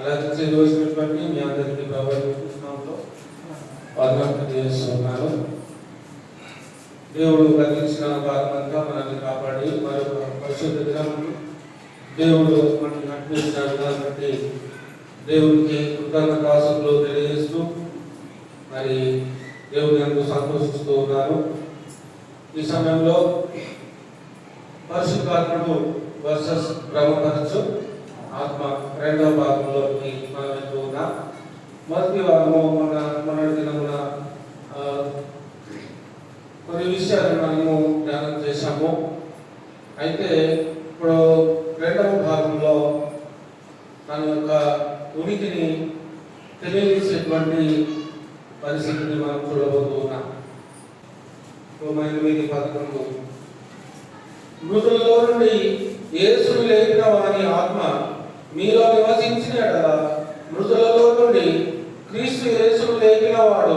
అలాగే రోజునటువంటి మీ అందరికీ ప్రభావితం కృష్ణంలో వందనాలు చేస్తున్నాను. దేవుడు గతించిన భాగమంతా మనల్ని కాపాడి మరొక పరిశుద్ధ దినములు దేవుడు మనల్ని నడిపించినాడు కాబట్టి దేవుడికి కృతజ్ఞతాస్తుతులు తెలియజేస్తూ మరి దేవుని యందు సంతోషిస్తూ ఉన్నాను. ఈ సమయంలో పరిశుద్ధాత్ముడు వర్సెస్ బ్రహ్మపరచు ఆత్మ రెండవ భాగంలోకి మనం వెళ్తూ ఉన్నాం. మొదటి వారము మన దినమున కొన్ని విషయాలు మనము ధ్యానం చేశాము. అయితే ఇప్పుడు రెండవ భాగంలో మన యొక్క ఉనికిని తెలియజేసేటువంటి పరిస్థితిని మనం చూడబోతూ ఉన్నాం. 9:11 మృతులలో నుండి యేసును లేపిన వాని ఆత్మ మీలో నివసించిన యెడల మృతులలో నుండి క్రీస్తు యేసును లేపిన వాడు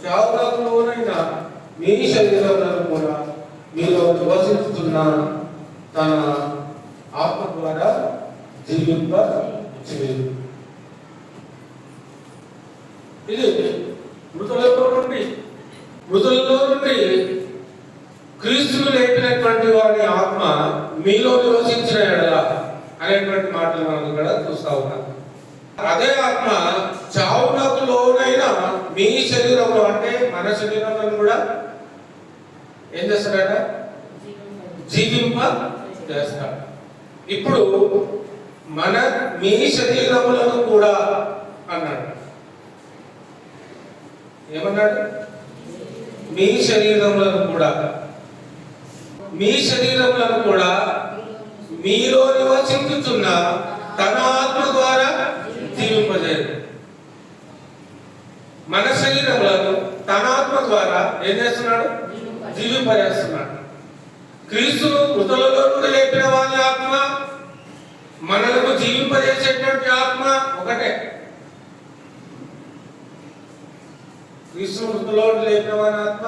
చావునకు లోనైన మీ శరీరములను కూడా మీలో నివసిస్తున్న తన ఆత్మ ద్వారా జీవింపచేయును. ఇది మృతులలో నుండి క్రీస్తును లేపినటువంటి వారి ఆత్మ మీలో నివసించిన యెడల అనేటువంటి మాటలు మనం ఇక్కడ చూస్తా ఉన్నాం. అదే ఆత్మ చావునకు లోనైన మీ శరీరంలో, అంటే మన శరీరంలో కూడా ఏం చేస్తాడట? జీవింప చేస్తాడు. ఇప్పుడు మీ శరీరములను కూడా అన్నాడు. ఏమన్నాడు? మీ శరీరములను కూడా మీలో నివసించుతున్న తన ఆత్మ ద్వారా జీవింపజేయడు. మన శరీరములను తన ఆత్మ ద్వారా ఏం చేస్తున్నాడు? జీవింపజేస్తున్నాడు. క్రీస్తును మృతులలో నుండి లేపిన వాని ఆత్మ, మనలను జీవింపజేసేటువంటి ఆత్మ ఒకటే. క్రీస్తును మృతులలో నుండి లేపిన వాని ఆత్మ,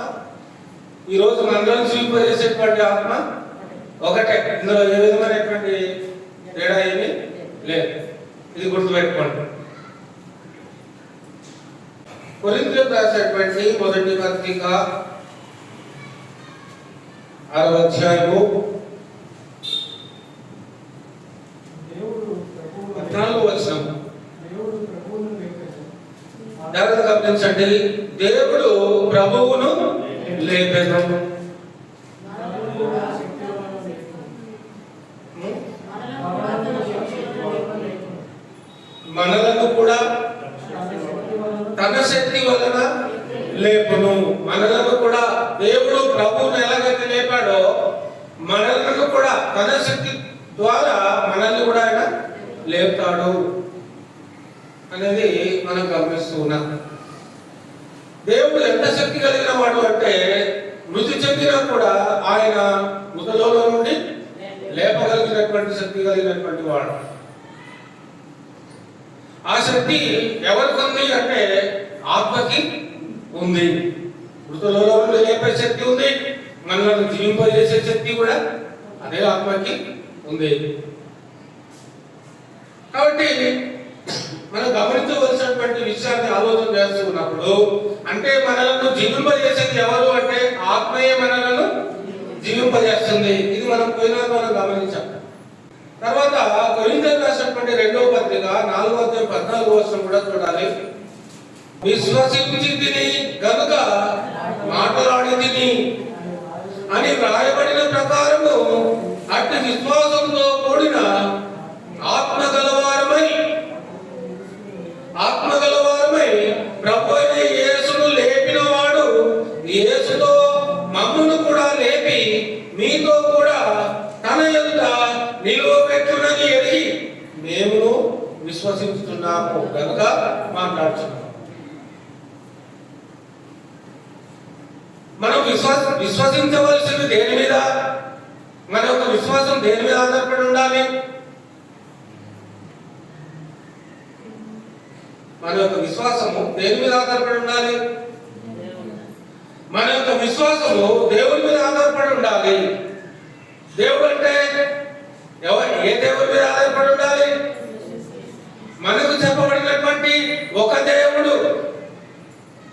ఈరోజు మనలను జీవింపజేసేటువంటి ఆత్మ ఒకటే. ఇందులో ఏ విధమైనటువంటి తేడా ఏమీ లేదు. ఇది గుర్తుపెట్టుకోండి. కొరింథీయులకు రాసినటువంటి మొదటి పత్రిక 6వ అధ్యాయము 14వ వచనం. జాగ్రత్తగా గమనించండి. దేవుడు ప్రభువును లేపెను. మనలను కూడా తన శక్తి వలన లేపును. మనలను కూడా దేవుడు ప్రభువును ఎలాగైతే లేపాడో మనలను కూడా తన శక్తి ద్వారా మనల్ని కూడా ఆయన లేపుతాడు అనేది మనం గమనిస్తూ ఉన్నాం. దేవుడు ఎంత శక్తి కలిగిన వాడు అంటే మృతి చెందినా కూడా ఆయన మృతులలో నుండి లేపగలిగినటువంటి శక్తి కలిగినటువంటి వాడు. ఆ శక్తి ఎవరికి ఉంది అంటే ఆత్మకి ఉంది. మృతులలో నుండి లేపే శక్తి ఉంది, మనల్ని జీవింపజేసే శక్తి కూడా అదే ఆత్మకి ఉంది. కాబట్టి మనం గమనించవలసినటువంటి విషయాన్ని ఆలోచన చేస్తున్నప్పుడు, అంటే మనలను జీవింపజేసేది ఎవరు అంటే ఆత్మయే మనలను జీవింపజేస్తుంది. ఇది మనం మనం గమనించాం. తర్వాత కొరింథీయులకు రాసినటువంటి 2వ పత్రిక 4వ అధ్యాయం 14వ వచనం కూడా చూడాలి. విశ్వసించి తిని గనుక మాట్లాడి తిని అని వ్రాయబడిన ప్రకారము అట్టి విశ్వాసంతో కూడిన ఆత్మ గలవారమై ప్రభు అయిన యేసును లేపిన వాడు యేసుతో మమ్మును కూడా లేపి మీతో కూడా తన ఎదుట నిలువబెట్టునని ఎరిగి మేము విశ్వసిస్తున్నాము కనుక మాట్లాడుతున్నాము. మనం విశ్వసించవలసింది దేని మీద? మన యొక్క విశ్వాసం దేని మీద ఆధారపడి ఉండాలి? మన యొక్క విశ్వాసము దేని మీద ఆధారపడి ఉండాలి? మన యొక్క విశ్వాసము దేవుని మీద ఆధారపడి ఉండాలి. దేవుడు అంటే ఏ దేవుని మీద ఆధారపడి ఉండాలి? మనకు ఒక దేవుడు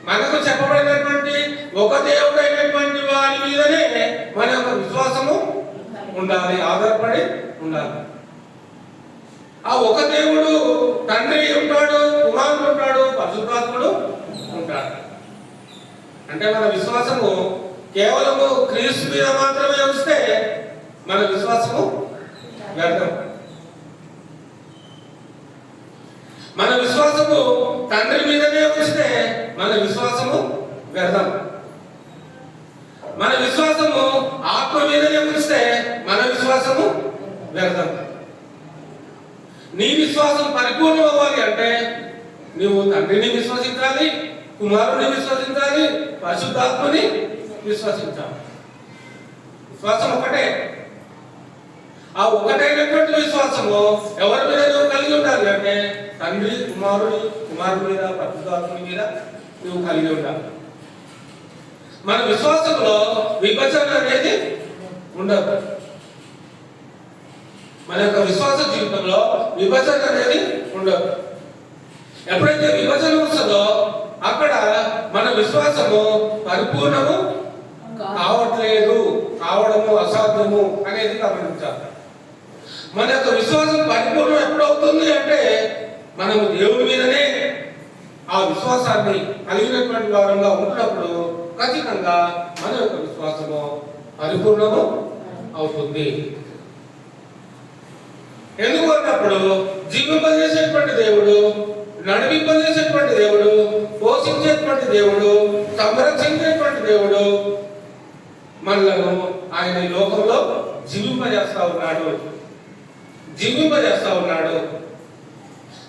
మనకు చెప్పబడినటువంటి ఒక దేవుడు అయినటువంటి వారి మీదనే మన యొక్క విశ్వాసము ఉండాలి, ఆధారపడి ఉండాలి. ఆ ఒక దేవుడు తండ్రి ఉంటాడు, కుమారుడు ఉంటాడు, పరిశుద్ధాత్ముడు ఉంటాడు. అంటే మన విశ్వాసము కేవలము క్రీస్తు మీద మాత్రమే ఉంచితే మన విశ్వాసము వ్యర్థం. మన విశ్వాసము తండ్రి మీదనే ఉంచితే మన విశ్వాసము వ్యర్థం. మన విశ్వాసము ఆత్మ మీదనే ఉంచితే మన విశ్వాసము వ్యర్థం. నీ విశ్వాసం పరిపూర్ణం అవ్వాలి అంటే నువ్వు తండ్రిని విశ్వసించాలి, కుమారుని విశ్వసించాలి, పరిశుద్ధాత్మని విశ్వసించాలి. విశ్వాసం ఒకటే. ఆ ఒకటైనటువంటి విశ్వాసము ఎవరి మీద నువ్వు కలిగి ఉండాలి అంటే తండ్రి కుమారుడి మీద, పరిశుద్ధాత్మని మీద నువ్వు కలిగి ఉండాలి. మన విశ్వాసంలో విభజన అనేది ఉండదు. మన యొక్క విశ్వాస జీవితంలో విభజన అనేది ఉండదు. ఎప్పుడైతే విభజన వస్తుందో అక్కడ మన విశ్వాసము పరిపూర్ణము కావట్లేదు, కావడము అసాధ్యము అనేది గమనించాలి. మన యొక్క విశ్వాసం పరిపూర్ణం ఎప్పుడవుతుంది అంటే మనము దేవుడి మీదనే ఆ విశ్వాసాన్ని కలిగినటువంటి వారంగా ఉన్నప్పుడు ఖచ్చితంగా మన యొక్క విశ్వాసము పరిపూర్ణము అవుతుంది. ఎందుకు అన్నప్పుడు జీవింపజేసేటువంటి దేవుడు, నడిపింపజేసేటువంటి దేవుడు, పోషించేటువంటి దేవుడు, సంరక్షించేటువంటి దేవుడు మనలను ఆయన ఈ లోకంలో జీవింపజేస్తా ఉన్నాడు.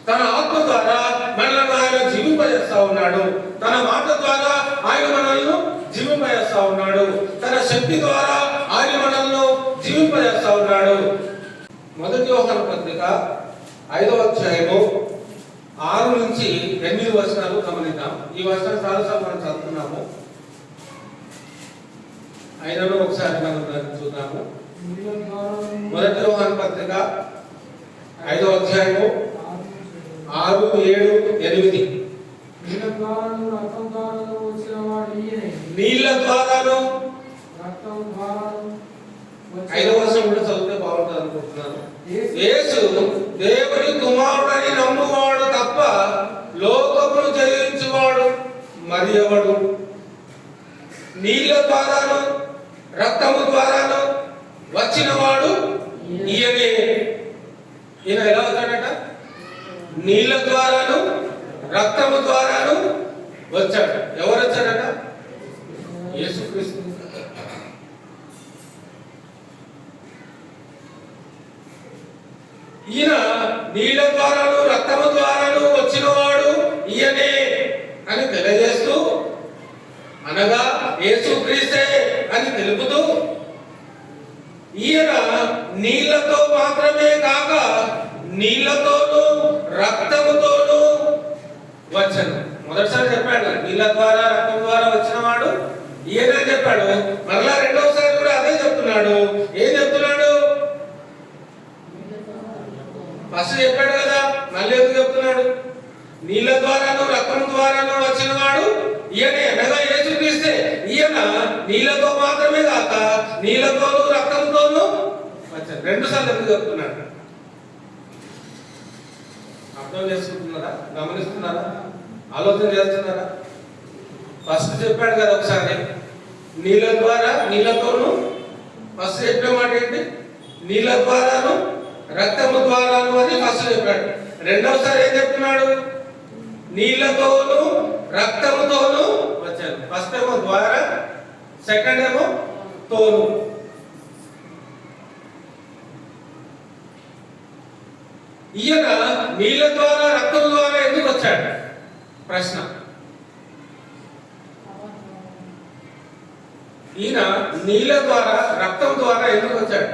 తన ఆత్మ ద్వారా మనలను ఆయన జీవింపజేస్తా ఉన్నాడు. తన మాట ద్వారా ఆయన మనల్ని జీవింపజేస్తా ఉన్నాడు. తన శక్తి ద్వారా ఆయన మనల్ని జీవింపజేస్తా ఉన్నాడు. మొదటి యోహాను పత్రిక 5వ అధ్యాయము 6 నుంచి 8 వచనాలు గమనిద్దాం. ఈ వచనం చాలాసార్లు మనం చదువుతున్నాము, అయినను ఒకసారి మనం దాన్ని చూద్దాము. మొదటి యోహాను పత్రిక 5వ అధ్యాయము 6, 7, 8. నీళ్ళ ద్వారాను 5వ వచనం కూడా చదివితే బాగుంటుంది అనుకుంటున్నాను. యేసు దేవుని కుమారుడని నమ్మువాడు తప్ప లోకమును జయించువాడు మరి ఎవడు? నీళ్ళ ద్వారాను రక్తము ద్వారాను వచ్చిన వాడు ఈయనే. ఈయన ఎలా వచ్చాడట? నీళ్ళ ద్వారాను రక్తము ద్వారాను వచ్చాడు. ఎవరు వచ్చాడట? యేసుక్రీస్తు. ఈయన నీళ్ళ ద్వారాను రక్తము ద్వారాను వచ్చిన వాడు ఈయనే అని తెలియజేస్తూ, అనగా యేసుక్రీస్తే అని తెలుపుతూ, ఈయన నీళ్లతో మాత్రమే కాక నీళ్లతోనూ రక్తముతోనూ వచ్చాను. మొదటిసారి చెప్పాడు నీళ్ళ ద్వారా రక్తం ద్వారా వచ్చిన వాడు ఈయన చెప్పాడు. మరలా రెండవసారి కూడా అదే చెప్తున్నాడు. ఏం చెప్తున్నాడు? ఫస్ట్ చెప్పాడు కదా, మళ్ళీ ఎందుకు చెప్తున్నాడు? నీళ్ళ ద్వారాను రక్తం ద్వారాను వచ్చిన వాడు ఈయనే, అనగా యేసుక్రీస్తే. ఈయన నీళ్ళతో మాత్రమే కాక నీళ్ళతోనూ రక్తంతోనూ వచ్చాడు. 2 సార్లు ఎందుకు చెప్తున్నాడు? అర్థం చేసుకుంటున్నారా? గమనిస్తున్నారా? ఆలోచన చేస్తున్నారా? ఫస్ట్ చెప్పాడు కదా ఒకసారి నీళ్ళ ద్వారా నీళ్ళతోనూ. ఫస్ట్ చెప్పే మాట ఏంటి? నీళ్ళ ద్వారాను రక్తము ద్వారాను అని ఫస్ట్ చెప్పాడు. రెండవసారి ఏం చెప్తున్నాడు? నీళ్ళతోనూ రక్తముతోనూ వచ్చాను. ఫస్ట్ ఏమో ద్వారా, సెకండ్ ఏమో తోను. ఈయన నీళ్ళ ద్వారా రక్తం ద్వారా ఎందుకు వచ్చాడు? ప్రశ్న. ఈయన నీళ్ళ ద్వారా రక్తం ద్వారా ఎందుకు వచ్చాడు?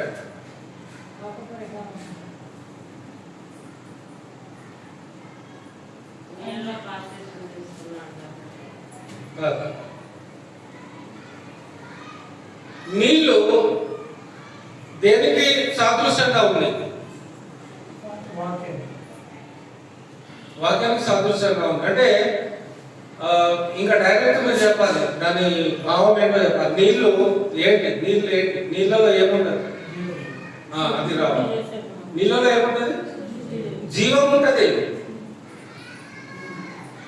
నీళ్లు దేనికి సాదృశ్యంగా ఉన్నాయి? వాక్యానికి సాదృశ్యంగా ఉంది. అంటే ఇంకా డైరెక్ట్ మీరు చెప్పాలి, దాని భావం ఏంటో చెప్పాలి. నీళ్లు ఏంటి? నీళ్ళలో ఏముంటది? అది రావాలి. నీళ్ళలో ఏముంటది? జీవం ఉంటది.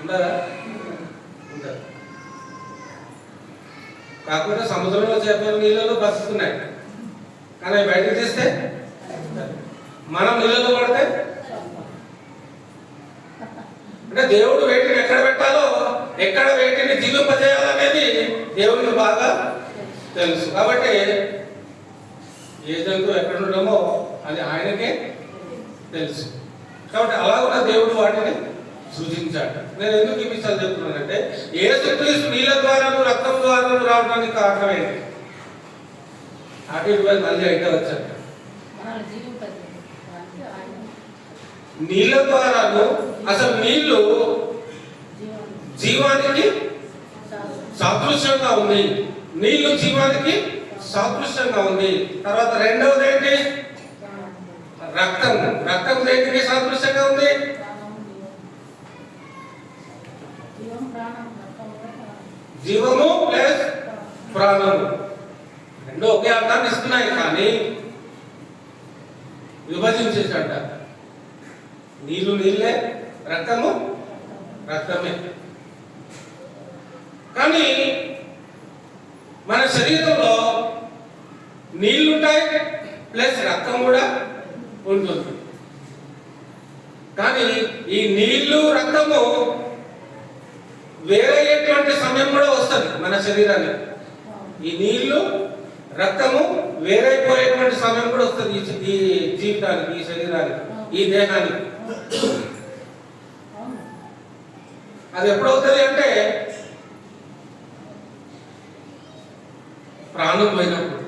ఉండదా? ఉంటది. కాకపోతే సముద్రంలో చేపలు నీళ్ళలో బతుకుతున్నాయి, కానీ బయటకు తీస్తే మనం నీళ్ళలో పడితే, అంటే దేవుడు వేటిని ఎక్కడ పెట్టాలో, ఎక్కడ వేటిని జీవింపజేయాలనేది దేవుడికి బాగా తెలుసు. కాబట్టి ఏ జంతువు ఎక్కడ ఉండమో అది ఆయనకే తెలుసు. కాబట్టి అలా కూడా దేవుడు వాటిని సృజించాడు. నేను ఎందుకు ఈ విషయాలు చెప్తున్నానంటే, యేసుక్రీస్తు నీళ్ళ ద్వారా రక్తం ద్వారా రావడానికి కారణం ఏంటి? అటు ఇటు మళ్ళీ అయితే వచ్చాడు. నీళ్ళ ద్వారాను, అసలు నీళ్లు జీవానికి సాదృశ్యంగా ఉంది. నీళ్లు జీవానికి సాదృశ్యంగా ఉంది. తర్వాత రెండవది ఏంటి? రక్తం. రక్తం దేనికి సాదృశ్యంగా ఉంది? జీవము ప్లస్ ప్రాణము రెండు ఒకే అర్థాన్ని ఇస్తున్నాయి, కానీ విభజించేసంట. నీళ్లు నీళ్ళే, రక్తము రక్తమే. కానీ మన శరీరంలో నీళ్లుంటాయి ప్లస్ రక్తం కూడా ఉంటుంది. కానీ ఈ నీళ్లు రక్తము వేరయ్యేటువంటి సమయం కూడా వస్తుంది మన శరీరానికి. ఈ నీళ్లు రక్తము వేరైపోయేటువంటి సమయం కూడా వస్తుంది ఈ జీవితానికి, ఈ శరీరానికి, ఈ దేహానికి. అది ఎప్పుడవుతుంది అంటే ప్రాణం పోయినప్పుడు.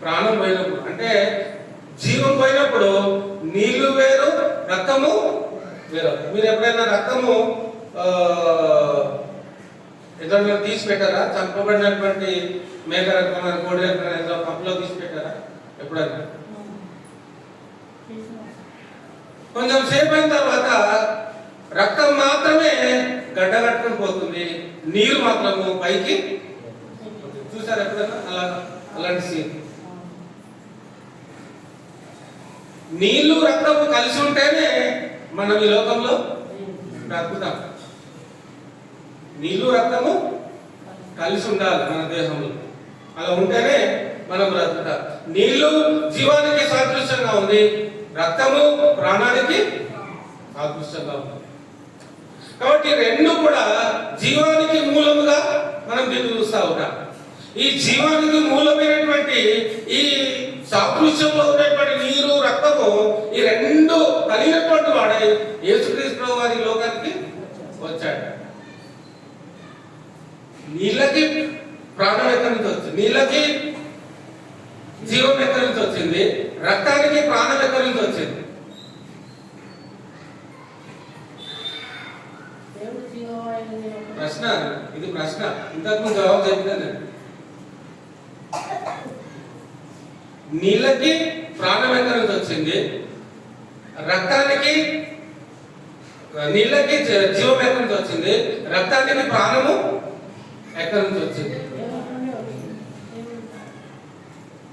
ప్రాణం పోయినప్పుడు అంటే జీవం పోయినప్పుడు నీళ్లు వేరు, రక్తము వేరు. మీరు ఎప్పుడైనా రక్తము ఎదురు తీసి పెట్టారా? చంపబడినటువంటి మేక రక్తం, కోడి రక్తం కప్పులో తీసి పెట్టారా ఎప్పుడైనా? కొంచెం సేపు అయిన తర్వాత రక్తం మాత్రమే గడ్డ కట్టుకుని పోతుంది, నీరు మాత్రము పైకి. చూసారు ఎప్పుడైనా అలాంటి సీన్? నీళ్లు రక్తము కలిసి ఉంటేనే మనం ఈ లోకంలో బ్రతుకుతాం. నీళ్లు రక్తము కలిసి ఉండాలి మన దేహంలో, అలా ఉంటేనే మనం బ్రతుకుతాం. నీళ్లు జీవానికి సాదృశ్యంగా ఉంది, రక్తము ప్రాణానికి సాదృశ్యంగా ఉంది. కాబట్టి రెండు కూడా జీవానికి మూలముగా మనం దీన్ని చూస్తూ ఉంటాం. ఈ జీవానికి మూలమైనటువంటి ఈ సాదృశ్యంలో ఉన్నటువంటి నీరు, రక్తము, ఈ రెండు కలిగినటువంటి వాడే యేసుక్రీస్తు వారి లోకానికి వచ్చాడు. నీళ్ళకి ప్రాణం ఎక్కడి నుంచి వచ్చింది? నీళ్ళకి జీవం ఎక్కడి నుంచి వచ్చింది? రక్తానికి ప్రాణం ఎక్కడి నుంచి వచ్చింది? ప్రశ్న ఇది, ప్రశ్న. ఇంతకు జవాబు చెప్తాను. నీళ్ళకి ప్రాణం ఎక్కడి నుంచి వచ్చింది? రక్తానికి, నీళ్ళకి జీవం ఎక్కడి నుంచి వచ్చింది? రక్తానికి ప్రాణము ఎక్కడి నుంచి వచ్చింది?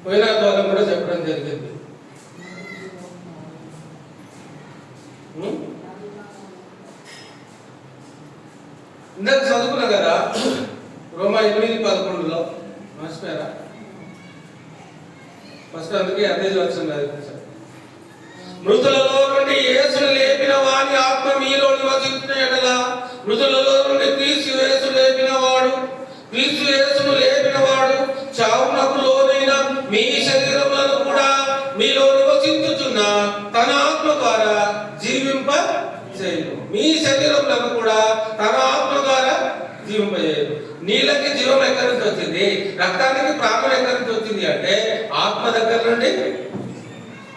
పోయిన ద్వారా కూడా చెప్పడం జరిగింది. ఇందాక చదువుకున్నా కదా రోమా 8:11 మర్చిపోయారా? ఫస్ట్ అందుకే అదే వచ్చింది. మృతులలో నుండి యేసును లేపిన వాని ఆత్మ మీలో నివసించిన ఎడల, మృతులలో నుండి క్రీస్తు యేసు లేపిన వాడు, క్రీస్తు యేసును లేపిన వాడు చావునకు లోనైన మీ శరీరములను కూడా మీలో నివసించుచున్న తన ఆత్మ ద్వారా జీవింప చేయను. మీ శరీరములను కూడా తన ఆత్మ ద్వారా జీవింపజేయను. నీళ్ళకి జీవం ఎక్కడి నుంచి వచ్చింది? రక్తానికి ప్రాణం ఎక్కడి నుంచి వచ్చింది అంటే ఆత్మ దగ్గర నుండి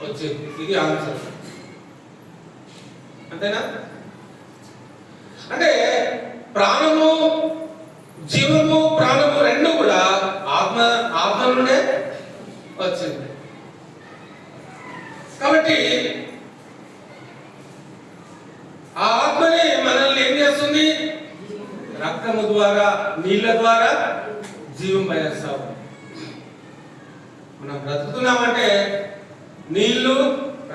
వచ్చింది. ఇది ఆన్సర్. అంతేనా? అంటే ప్రాణము, జీవము, ప్రాణము రెండు కూడా ఆత్మ నుండే వచ్చింది. కాబట్టి జీవింపజేస్తావు. మనం బ్రతుకుతున్నామంటే నీళ్లు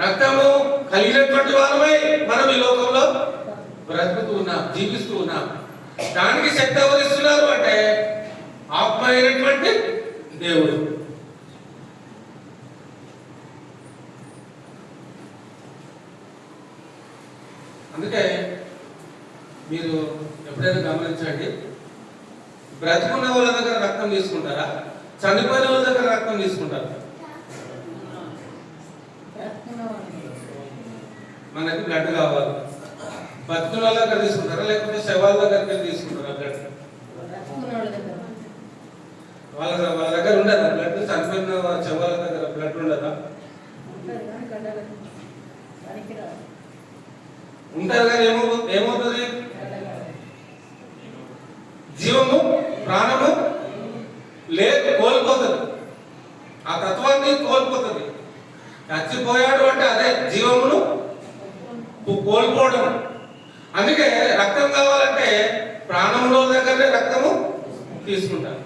రక్తము కలిగినటువంటి వారమై మనం ఈ లోకంలో బ్రతుకుతూ ఉన్నాం, జీవిస్తూ ఉన్నాం. దానికి శక్తి ఎవరిస్తున్నారు అంటే ఆత్మ అయినటువంటి దేవుడు. అందుకే మీరు ఎప్పుడైనా గమనించండి, బ్రతుకున్న వాళ్ళ దగ్గర రక్తం తీసుకుంటారా, చనిపోయిన వాళ్ళ దగ్గర రక్తం తీసుకుంటారా? మనకి బ్లడ్ కావాలి, బతుకున్న వాళ్ళ దగ్గర తీసుకుంటారా లేకపోతే శవాల దగ్గరికి తీసుకుంటారా బ్లడ్? వాళ్ళ వాళ్ళ దగ్గర ఉండదా బ్లడ్? చనిపోయిన శవాల దగ్గర బ్లడ్ ఉండదా? ఉంటారు కానీ ఏమవుతుంది? జీవము ప్రాణము లేదు, కోల్పోతుంది, ఆ తత్వాన్ని కోల్పోతుంది. చచ్చిపోయాడు అంటే అదే జీవమును కోల్పోవడం. అందుకే రక్తం కావాలంటే ప్రాణంలో దగ్గరనే రక్తము తీసుకుంటారు.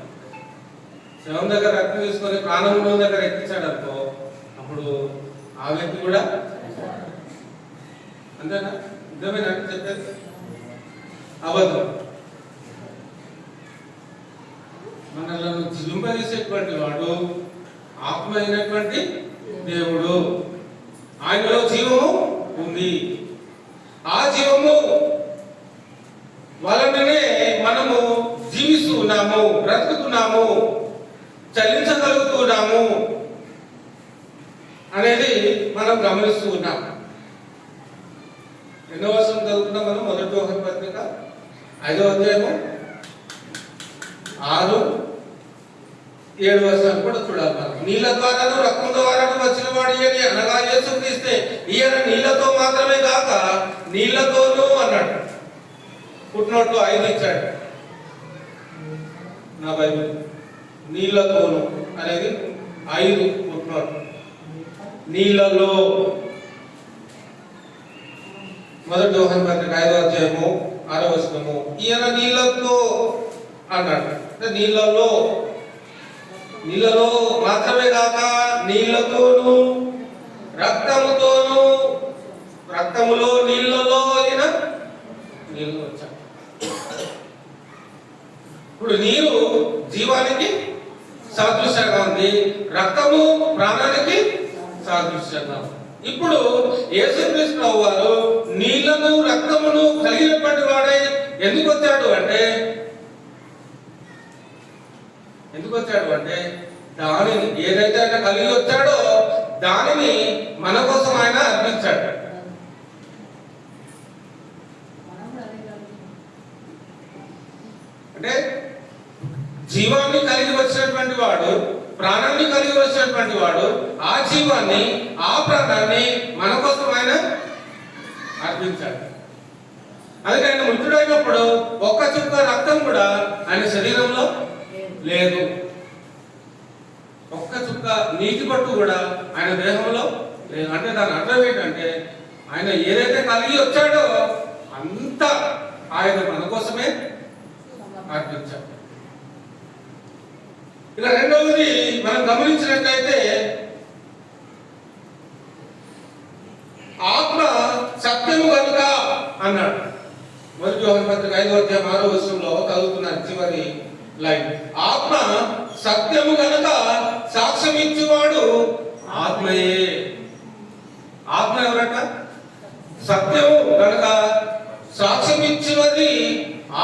శవం దగ్గర రక్తం తీసుకొని ప్రాణంలో దగ్గర ఎక్కించాడు అనుకో, అప్పుడు ఆ వ్యక్తి కూడా అంతేనా? నిజమేనా చెప్పేది? అబద్ధం. మనలను జీవింపజేసేటువంటి వాడు ఆత్మ అయినటువంటి దేవుడు. ఆయనలో జీవము ఉంది. ఆ జీవము వలననే మనము జీవిస్తూ ఉన్నాము, బ్రతుకుతున్నాము, చలించగలుగుతున్నాము అనేది మనం గమనిస్తూ ఉన్నాం. ఎన్నో వర్షం చదువుతున్నాం మనం? మొదటి యోహాను పత్రిక 5వ అధ్యాయము 6-7 వర్షాలు కూడా చూడాలి మనం. నీళ్ళ ద్వారాను రక్తం ద్వారాను వచ్చిన వాడు అని అనగా యేసుక్రీస్తే ఈయన నీళ్లతో మాత్రమే కాక నీళ్లతోనూ అన్నాడు. ఫుట్నోట్లో 5 ఇచ్చాడు నా బైబిల్. నీళ్లతోనూ అనేది 5 ఫుట్నోట్. నీళ్లలో మొదటి యోహాను పత్రిక 5వ అధ్యాయము 6వ వచనము ఈయన నీళ్లతో అన్నాడు. నీళ్ళలో మాత్రమే కాక నీళ్లతోనూ రక్తముతోనూ, రక్తములో నీళ్లలో అయిన నీళ్ళు వచ్చాయి. ఇప్పుడు నీరు జీవానికి సాదృశ్యంగా ఉంది, రక్తము ప్రాణానికి సాదృశ్యంగా ఉంది. ఇప్పుడు యేసుక్రీస్తు వారు నీళ్లను రక్తమును కలిగినటువంటి వాడే ఎందుకు వచ్చాడు అంటే దానిని ఏదైతే ఆయన కలిగి వచ్చాడో దానిని మన కోసం ఆయన అర్పించాడు. అంటే జీవాన్ని కలిగి వచ్చినటువంటి వాడు, ప్రాణాన్ని కలిగి వచ్చినటువంటి వాడు ఆ జీవాన్ని, ఆ ప్రాణాన్ని మన కోసం ఆయన అర్పించాడు. అందుకే ఆయన మృతుడైనప్పుడు ఒక్క చుక్క రక్తం కూడా ఆయన శరీరంలో లేదు, ఒక్క చుక్క నీటి పట్టు కూడా ఆయన దేహంలో లేదు. అంటే దాని అర్థం ఏంటంటే ఆయన ఏదైతే కలిగి వచ్చాడో అంత ఆయన మన కోసమే అర్పించాడు. ఇక రెండవది మనం గమనించినట్లయితే ఆత్మ సత్యము కనుక అన్నాడు. మొదటి యోహాను పత్రిక 5వ అధ్యాయం 6వ వచనంలో చదువుతున్నారు చివరి లైన్. ఆత్మ సత్యము కనుక సాక్ష్యం ఇచ్చేవాడు ఆత్మయే. ఆత్మ ఎవరట? సత్యము కనుక సాక్ష్యం ఇచ్చినది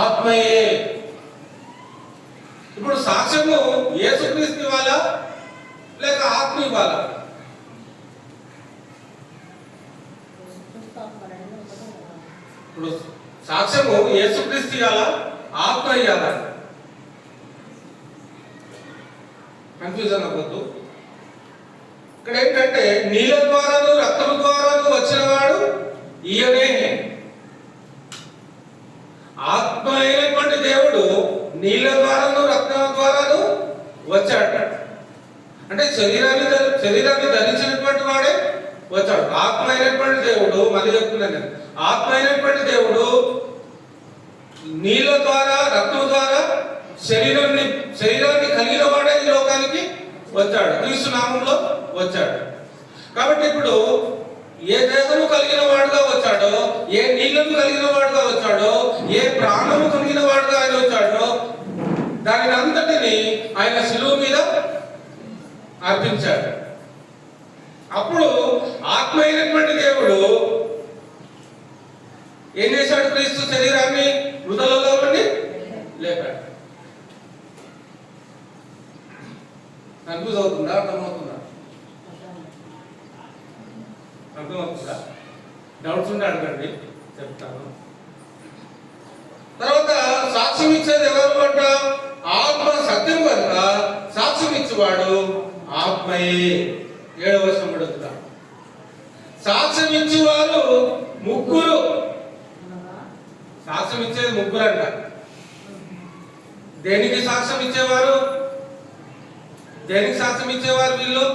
ఆత్మయే. ఇప్పుడు సాక్ష్యము యేసుక్రీస్తు ఇవ్వాలా లేక ఆత్మ ఇవ్వాలా? ఇప్పుడు సాక్ష్యము యేసుక్రీస్తు ఇవ్వాలా ఆత్మ ఇవ్వాలా? కన్ఫ్యూజన్ అవ్వద్దు. ఇక్కడ ఏంటంటే నీళ్ళ ద్వారాను రక్తము ద్వారాను వచ్చిన వాడు ఈయనే. ఆత్మ అయినటువంటి దేవుడు నీళ్ళ ద్వారాను రక్తం ద్వారాను వచ్చాడు. అంటే శరీరాన్ని ధరించినటువంటి వాడే వచ్చాడు. ఆత్మ అయినటువంటి దేవుడు, మళ్ళీ చెప్తున్నాను, ఆత్మ అయినటువంటి దేవుడు నీళ్ళ ద్వారా రక్తం ద్వారా శరీరాన్ని వచ్చాడు, క్రీస్తు నామంలో వచ్చాడు. కాబట్టి ఇప్పుడు ఏ దేహము కలిగిన వాడుగా వచ్చాడో, ఏ నీళ్లను కలిగిన వాడుగా వచ్చాడో, ఏ ప్రాణము కలిగిన వాడుగా ఆయన వచ్చాడో, దానిని అంతటిని ఆయన శిలువ మీద అర్పించాడు. అప్పుడు ఆత్మ అయినటువంటి దేవుడు ఏం చేశాడు? క్రీస్తు శరీరాన్ని మృతులలో నుండి లేపాడు. కన్ఫ్యూజ్ అవుతుందా? అర్థమవుతుందా? అర్థమవుతుందా? డౌట్స్ ఉంటే అడగండి, చెప్తాను. తర్వాత సాక్ష్యం ఇచ్చేది ఎవరు అంట? ఆత్మ సత్యం కనుక సాక్ష్యం ఇచ్చేవాడు ఆత్మయే. 7వ వచనం అడుగుతా. సాక్ష్యం ఇచ్చేవారు ముగ్గురు. సాక్ష్యం ఇచ్చేది ముగ్గురు అంట. దేనికి సాక్ష్యం ఇచ్చేవారు? దేనికి సాక్ష్యం ఇచ్చేవారు వీళ్ళు?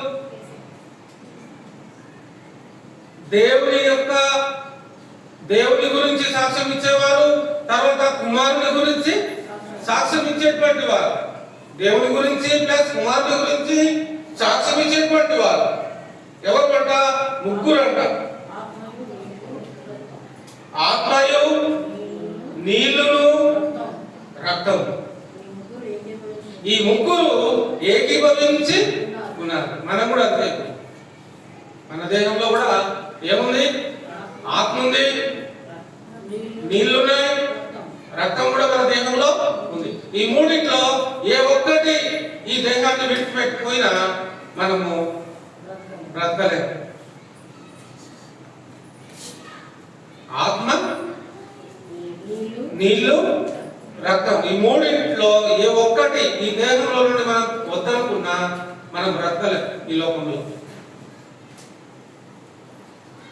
దేవుని గురించి సాక్ష్యం ఇచ్చేవారు, తర్వాత కుమారుని గురించి సాక్ష్యం ఇచ్చేటువంటి వారు. దేవుని గురించి ప్లస్ కుమారుని గురించి సాక్ష్యం ఇచ్చేటువంటి వారు ఎవరు అంట? ముగ్గురు అంట. ఆత్మయు, నీళ్లును, రక్తం. ఈ ముగ్గురు ఏకీభవించి ఉన్నారు. మనం కూడా అంతే. మన దేహంలో కూడా ఏముంది? ఆత్మ ఉంది, నీళ్లున్నాయి, రక్తం కూడా మన దేహంలో ఉంది. ఈ మూడింట్లో ఏ ఒక్కటి ఈ దేహాన్ని విడిచిపెట్టిపోయినా మనము బ్రతకలేము. ఆత్మ, నీళ్లు, రక్తం, ఈ మూడింట్లో ఏ ఒక్కటి ఈ దేహంలో నుండి మనం వద్దనుకున్నా మనం బ్రతకలేము ఈ లోకంలో.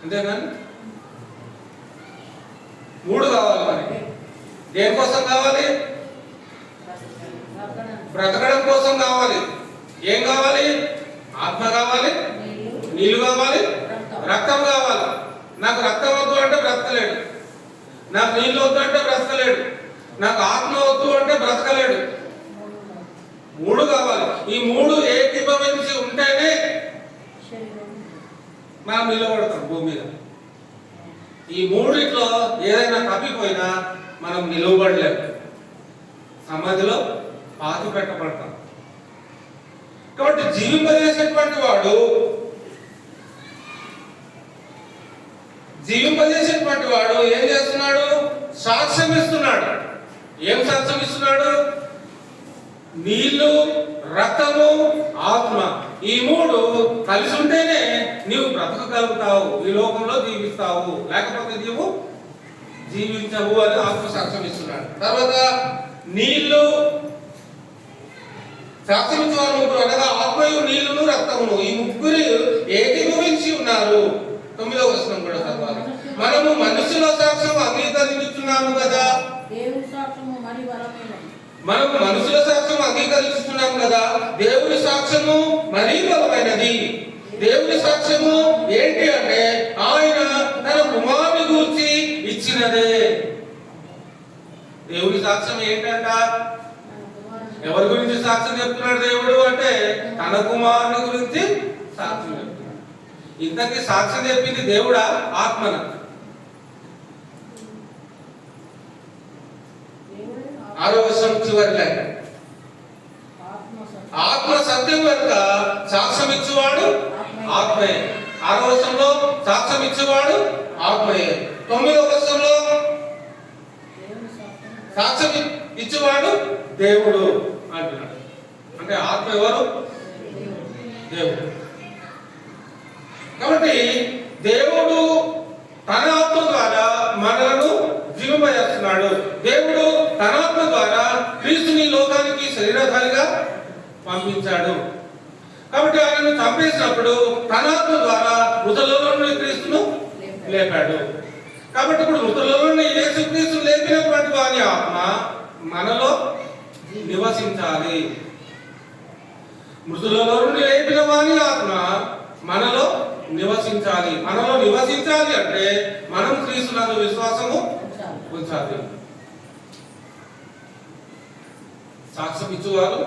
అంతేగాని మూడు కావాలి మనకి. దేనికోసం కావాలి? బ్రతకడం కోసం కావాలి. ఏం కావాలి? ఆత్మ కావాలి, నీళ్లు కావాలి, రక్తం కావాలి. నాకు రక్తం వద్దు అంటే బ్రతకలేడు, నాకు నీళ్లు వద్దు అంటే బ్రతకలేడు, నాకు ఆత్మ వద్దు అంటే బ్రతకలేడు. మూడు కావాలి. ఈ మూడు ఏకీభవించి ఉంటేనే మనం నిలబడతాం భూమి మీద. ఈ మూడిట్లో ఏదైనా తప్పిపోయినా మనం నిలవబడలేము, సమాధిలో పాతి పెట్టబడతాం. కాబట్టి జీవింపజేసేటువంటి వాడు ఏం చేస్తున్నాడు? సాక్ష్యం ఇస్తున్నాడు. ఏం సాక్ష్యం ఇస్తున్నాడు? నీళ్లు, రక్తము, ఆత్మ, ఈ మూడు కలిసి ఉంటేనే నీవు బ్రతకగలుగుతావు, ఈ లోకంలో జీవిస్తావు, లేకపోతే నీవు జీవించవు అని ఆత్మ సాక్ష్యం ఇస్తున్నాడు. తర్వాత నీళ్లు సాక్ష్యం ఇచ్చేవారు ముగ్గురు, అనగా ఆత్మయు, నీళ్లును, రక్తమును, ఈ ముగ్గురు ఏకీభవించి ఉన్నారు. 9వ వచనం కూడా చదవాలి. మనము మనుషుల సాక్ష్యం అంగీకరించుతున్నాము కదా. మనము మనుషుల సాక్ష్యం అంగీకరిస్తున్నాము కదా, దేవుని సాక్ష్యము మరీ బలమైనది. దేవుని సాక్ష్యము ఏంటి అంటే ఆయన తన కుమారుని గురించి ఇచ్చినదే. దేవుని సాక్ష్యం ఏంటంట? ఎవరి గురించి సాక్ష్యం చెప్తున్నాడు దేవుడు అంటే తన కుమారుని గురించి సాక్ష్యం చెప్తున్నాడు. ఇంతకీ సాక్ష్యం చెప్పింది దేవుడా, ఆత్మన? ఆరో వచనం చివరి లైన్. ఆత్మ సత్యం కనుక సాక్ష్యం ఇచ్చేవాడు ఆత్మయే. 6వ వచనంలో సాక్ష్యం ఇచ్చేవాడు ఆత్మయే. 9వ వచనంలో సాక్ష్యం ఇచ్చేవాడు దేవుడు అంటున్నాడు. అంటే ఆత్మ ఎవరు? దేవుడు. కాబట్టి దేవుడు తన ఆత్మ ద్వారా మనలను జీవింపజేస్తున్నాడు. దేవుడు తన ఆత్మ ద్వారా క్రీస్తుని లోకానికి శరీరధారిగా పంపించాడు. కాబట్టి ఆయనను చంపేసినప్పుడు తన ఆత్మ ద్వారా మృతులలో నుండి క్రీస్తును లేపాడు. కాబట్టి ఇప్పుడు మృతులలో నుండి యేసుక్రీస్తును లేపినటువంటి వాని ఆత్మ మనలో నివసించాలి. మృతులలో నుండి లేపిన వాని ఆత్మ మనలో నివసించాలి. మనలో నివసించాలి అంటే మనం క్రీస్తునందు విశ్వాసము ఉంచాలి. సాక్ష్యం ఇచ్చేవారు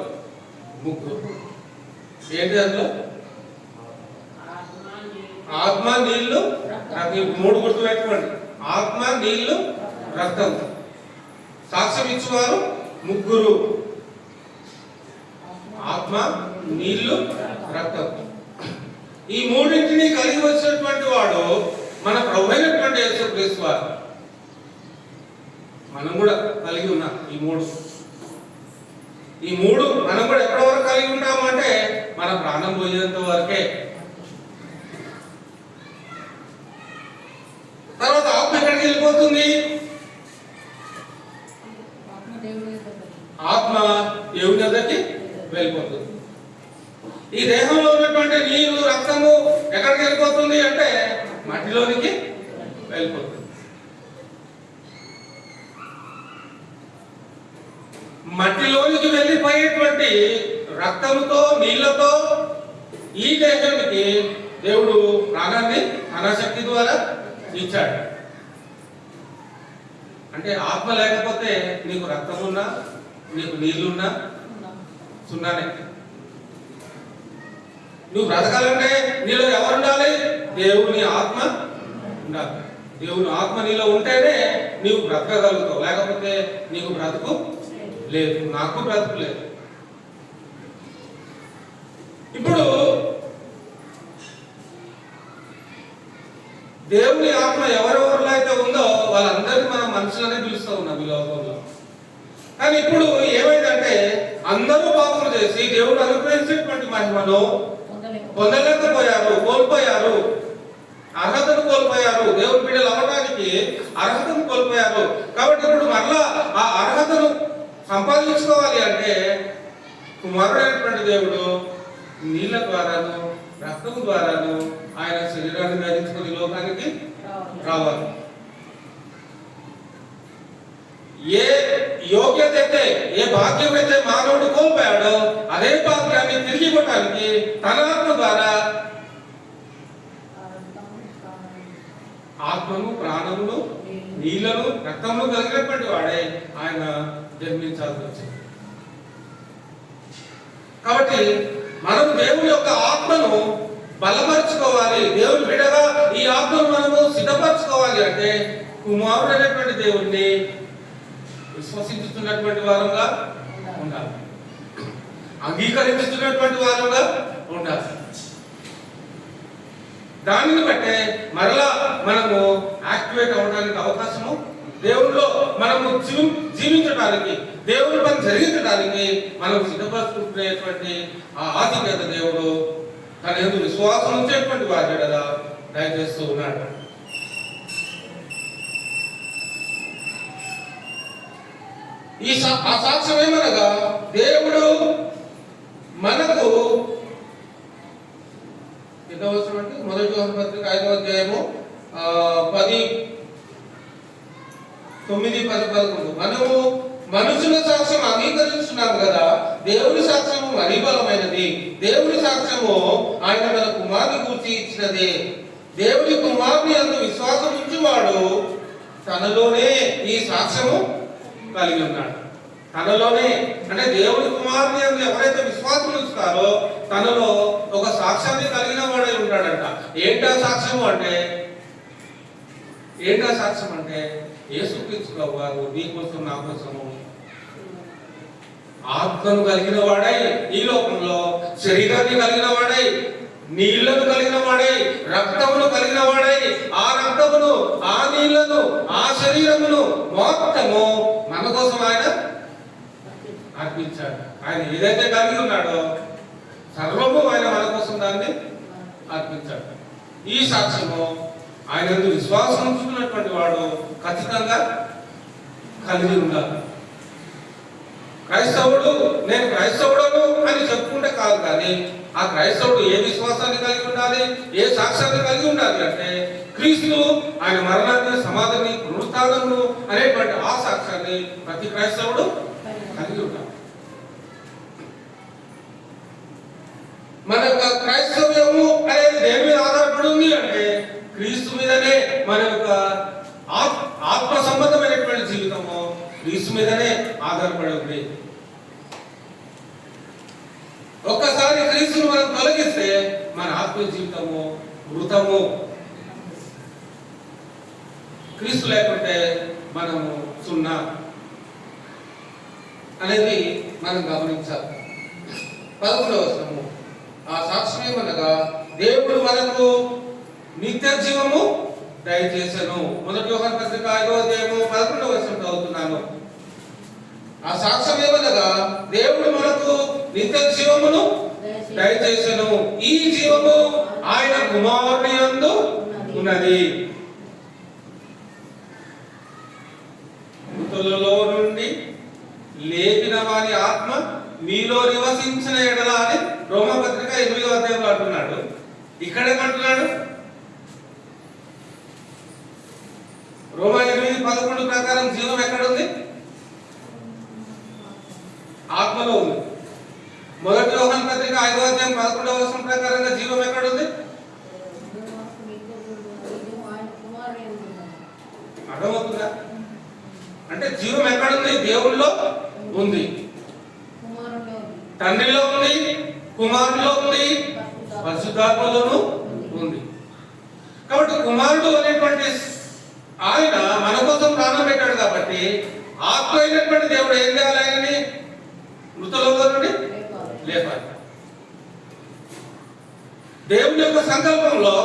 ముగ్గురు. ఏంటి అందులో? ఆత్మ, నీళ్లు, రక్తం. 3 గుర్తు పెట్టుకోండి. ఆత్మ, నీళ్లు, రక్తం. సాక్ష్యం ఇచ్చేవారు 3. ఆత్మ, నీళ్లు, రక్తం. ఈ 3ంటిని కలిగి వచ్చినటువంటి వాడు మన ప్రభువైనటువంటి యేసుక్రీస్తు వారు. మనం కూడా కలిగి ఉన్నాం ఈ 3. మనం కూడా ఎప్పటి వరకు కలిగి ఉంటాము అంటే మన ప్రాణం పోయేంత వరకే. తర్వాత ఆత్మ ఎక్కడికి వెళ్ళిపోతుంది? ఆత్మ దేవుని దగ్గరికి వెళ్ళిపోతుంది. ఈ దేహంలో ఉన్నటువంటి నీరు, రక్తము ఎక్కడికి వెళ్ళిపోతుంది అంటే మట్టిలోనికి వెళ్ళిపోతుంది. మట్టిలోనికి వెళ్ళిపోయేటువంటి రక్తముతో, నీళ్లతో ఈ దేహానికి దేవుడు ప్రాణాన్ని అనాశక్తి ద్వారా ఇచ్చాడు. అంటే ఆత్మ లేకపోతే నీకు రక్తం ఉన్నా, నీకు నీళ్లున్నా సున్నానే. నువ్వు బ్రతకాలంటే నీలో ఎవరు ఉండాలి? దేవుని ఆత్మ ఉండాలి. దేవుని ఆత్మ నీలో ఉంటేనే నీవు బ్రతకగలుగుతావు. లేకపోతే నీకు బ్రతుకు లేదు, నాకు బ్రతుకు లేదు. ఇప్పుడు దేవుని ఆత్మ ఎవరెవరిలో అయితే ఉందో వాళ్ళందరినీ మనం మనుషులనే పిలుస్తూ ఉన్నాం ఈ లోకంలో. కానీ ఇప్పుడు ఏమైందంటే అందరూ పాపం చేసి దేవుడు అనుగ్రహించేటువంటి మహిమను పొందలేకపోయారు, కోల్పోయారు. అర్హతను కోల్పోయారు. దేవుని బిడ్డలు అవ్వడానికి అర్హతను కోల్పోయారు. కాబట్టి ఇప్పుడు మరలా ఆ అర్హతను సంపాదించుకోవాలి అంటే కుమారుడైనటువంటి దేవుడు నీళ్ళ ద్వారాను, రక్తం ద్వారాను ఆయన శరీరాన్ని ధరించుకుని లోకానికి రావాలి. ఏ యోగ్యత అయితే, ఏ భాగ్యం అయితే మానవుడు కోల్పోయాడో అదే భాగ్యాన్ని తిరిగి ఇవ్వడానికి తన ఆత్మ ద్వారా ఆత్మను, ప్రాణమును, నీళ్లను, రక్తమును కలిగినటువంటి వాడే ఆయన జన్మించాల్సి వచ్చింది. కాబట్టి మనం దేవుని యొక్క ఆత్మను బలపరుచుకోవాలి. దేవుని బిడ్డగా ఈ ఆత్మను మనము సిద్ధపరచుకోవాలి అంటే కుమారుడు అనేటువంటి దేవుణ్ణి విశ్వసించుతున్నటువంటి వారంగా ఉండాలి, అంగీకరించుతున్నటువంటి వారంగా ఉండాలి. దానిని బట్టే మరలా మనము యాక్టివేట్ అవ్వడానికి అవకాశము, దేవునిలో మనము జీవించడానికి, దేవుని పని జరిగించడానికి మనం సిద్ధపరుచుకునేటువంటి ఆ ఆధిక్యత దేవుడు తన యందు విశ్వాసం ఉంచేటువంటి వారి కదా దయచేస్తూ ఉన్నాడు. ఆ సాక్ష్యం ఏమనగా దేవుడు మనకు ఎంత అవసరం అంటే 1 యోహాను పత్రిక 5వ అధ్యాయము 10, 9, 10, 11 మనము మనుషుల సాక్ష్యం అంగీకరిస్తున్నాము కదా, దేవుని సాక్ష్యము మరీ బలమైనది. దేవుని సాక్ష్యము ఆయన మన కుమారుని గురించి ఇచ్చినది. దేవుని కుమారుని యందు విశ్వాసం ఉంచువాడు తనలోనే ఈ సాక్ష్యము కలిగి ఉన్నాడు. తనలోనే అంటే దేవుని కుమారుని యందు ఎవరైతే విశ్వాసం ఉంచుతారో తనలో ఒక సాక్ష్యాన్ని కలిగిన వాడై ఉంటాడంట. ఏంటా సాక్ష్యము అంటే యేసుక్రీస్తు వారు నీ కోసం, నా కోసము ఆత్మను కలిగిన వాడై ఈ లోకంలో శరీరాన్ని కలిగిన వాడై, నీళ్లను కలిగిన వాడై, రక్తమును కలిగిన వాడై, ఆ రక్తమును, ఆ నీళ్లను, ఆ శరీరమును మొత్తము మన కోసం ఆయన అర్పించాడు. ఆయన ఏదైతే కలిగి ఉన్నాడో సర్వము ఆయన మన కోసం దాన్ని అర్పించాడు. ఈ సాక్ష్యము ఆయన విశ్వాసం ఉంచుకున్నటువంటి వాడు ఖచ్చితంగా కలిగి ఉండాలి. క్రైస్తవుడు నేను క్రైస్తవుడను అని చెప్పుకుంటే కాదు, కానీ ఆ క్రైస్తవుడు ఏ విశ్వాసాన్ని కలిగి ఉండాలి, ఏ సాక్ష్యాన్ని కలిగి ఉండాలి అంటే క్రీస్తు ఆయన మరణాన్ని, సమాధిని, పునరుత్థానమును అనేటువంటి ఆ సాక్ష్యాన్ని ప్రతి క్రైస్తవుడు కలిగి ఉండాలి. మన క్రైస్తవ్యము అనేది దేని మీద ఆధారపడి ఉంది అంటే క్రీస్తు మీదనే. మన యొక్క ఆత్మ సంబంధమైనటువంటి జీవితము క్రీస్తు మీదనే ఆధారపడి ఉంది. ఒక్కసారి క్రీస్తు క్రీస్తును మనం తొలగిస్తే మన ఆత్మీయ జీవితము మృతము. క్రీస్తు లేకుంటే మనము సున్నా అనేది మనం గమనించాలి. 11వ వచనము, ఆ సాక్ష్యం ఏమనగా దేవుడు మనకు నిత్య జీవము దయచేసెను. 1 యోహాను పత్రిక 5వ అధ్యాయము 11వ వచనం చదువుతున్నాను. ఆ సాక్ష్యం ఏమనగా దేవుడు మనకు నిత్య జీవమును దయచేసెను. ఈ జీవము ఆయన కుమారుని యందు ఉన్నది. మృతులలో నుండి లేపిన వారి ఆత్మ మీలో నివసించిన ఎడల అని రోమపత్రిక 8వ అధ్యాయంలో అంటున్నాడు. ఇక్కడేమంటున్నాడు? రోమా 8:11 ప్రకారం జీవం ఎక్కడుంది? ఆత్మలో ఉంది. 1 యోహాను పత్రిక 5వ అధ్యాయం 11వ వచనం ప్రకారంగా జీవం ఎక్కడుంది? అర్థమవుతుందా? అంటే జీవం ఎక్కడుంది? దేవుళ్ళలో ఉంది, తండ్రిలో ఉంది, కుమారుడిలో ఉంది, పరిశుద్ధాత్మలోనూ ఉంది. కాబట్టి కుమారుడు అనేటువంటి ఆయన మన కోసం ప్రాణం పెట్టాడు. కాబట్టి ఆత్మ అయినటువంటి దేవుడు ఏం చేయాలి? ఆయనని మృతులలో నుండి లేపాలి. దేవుని యొక్క సంకల్పంలో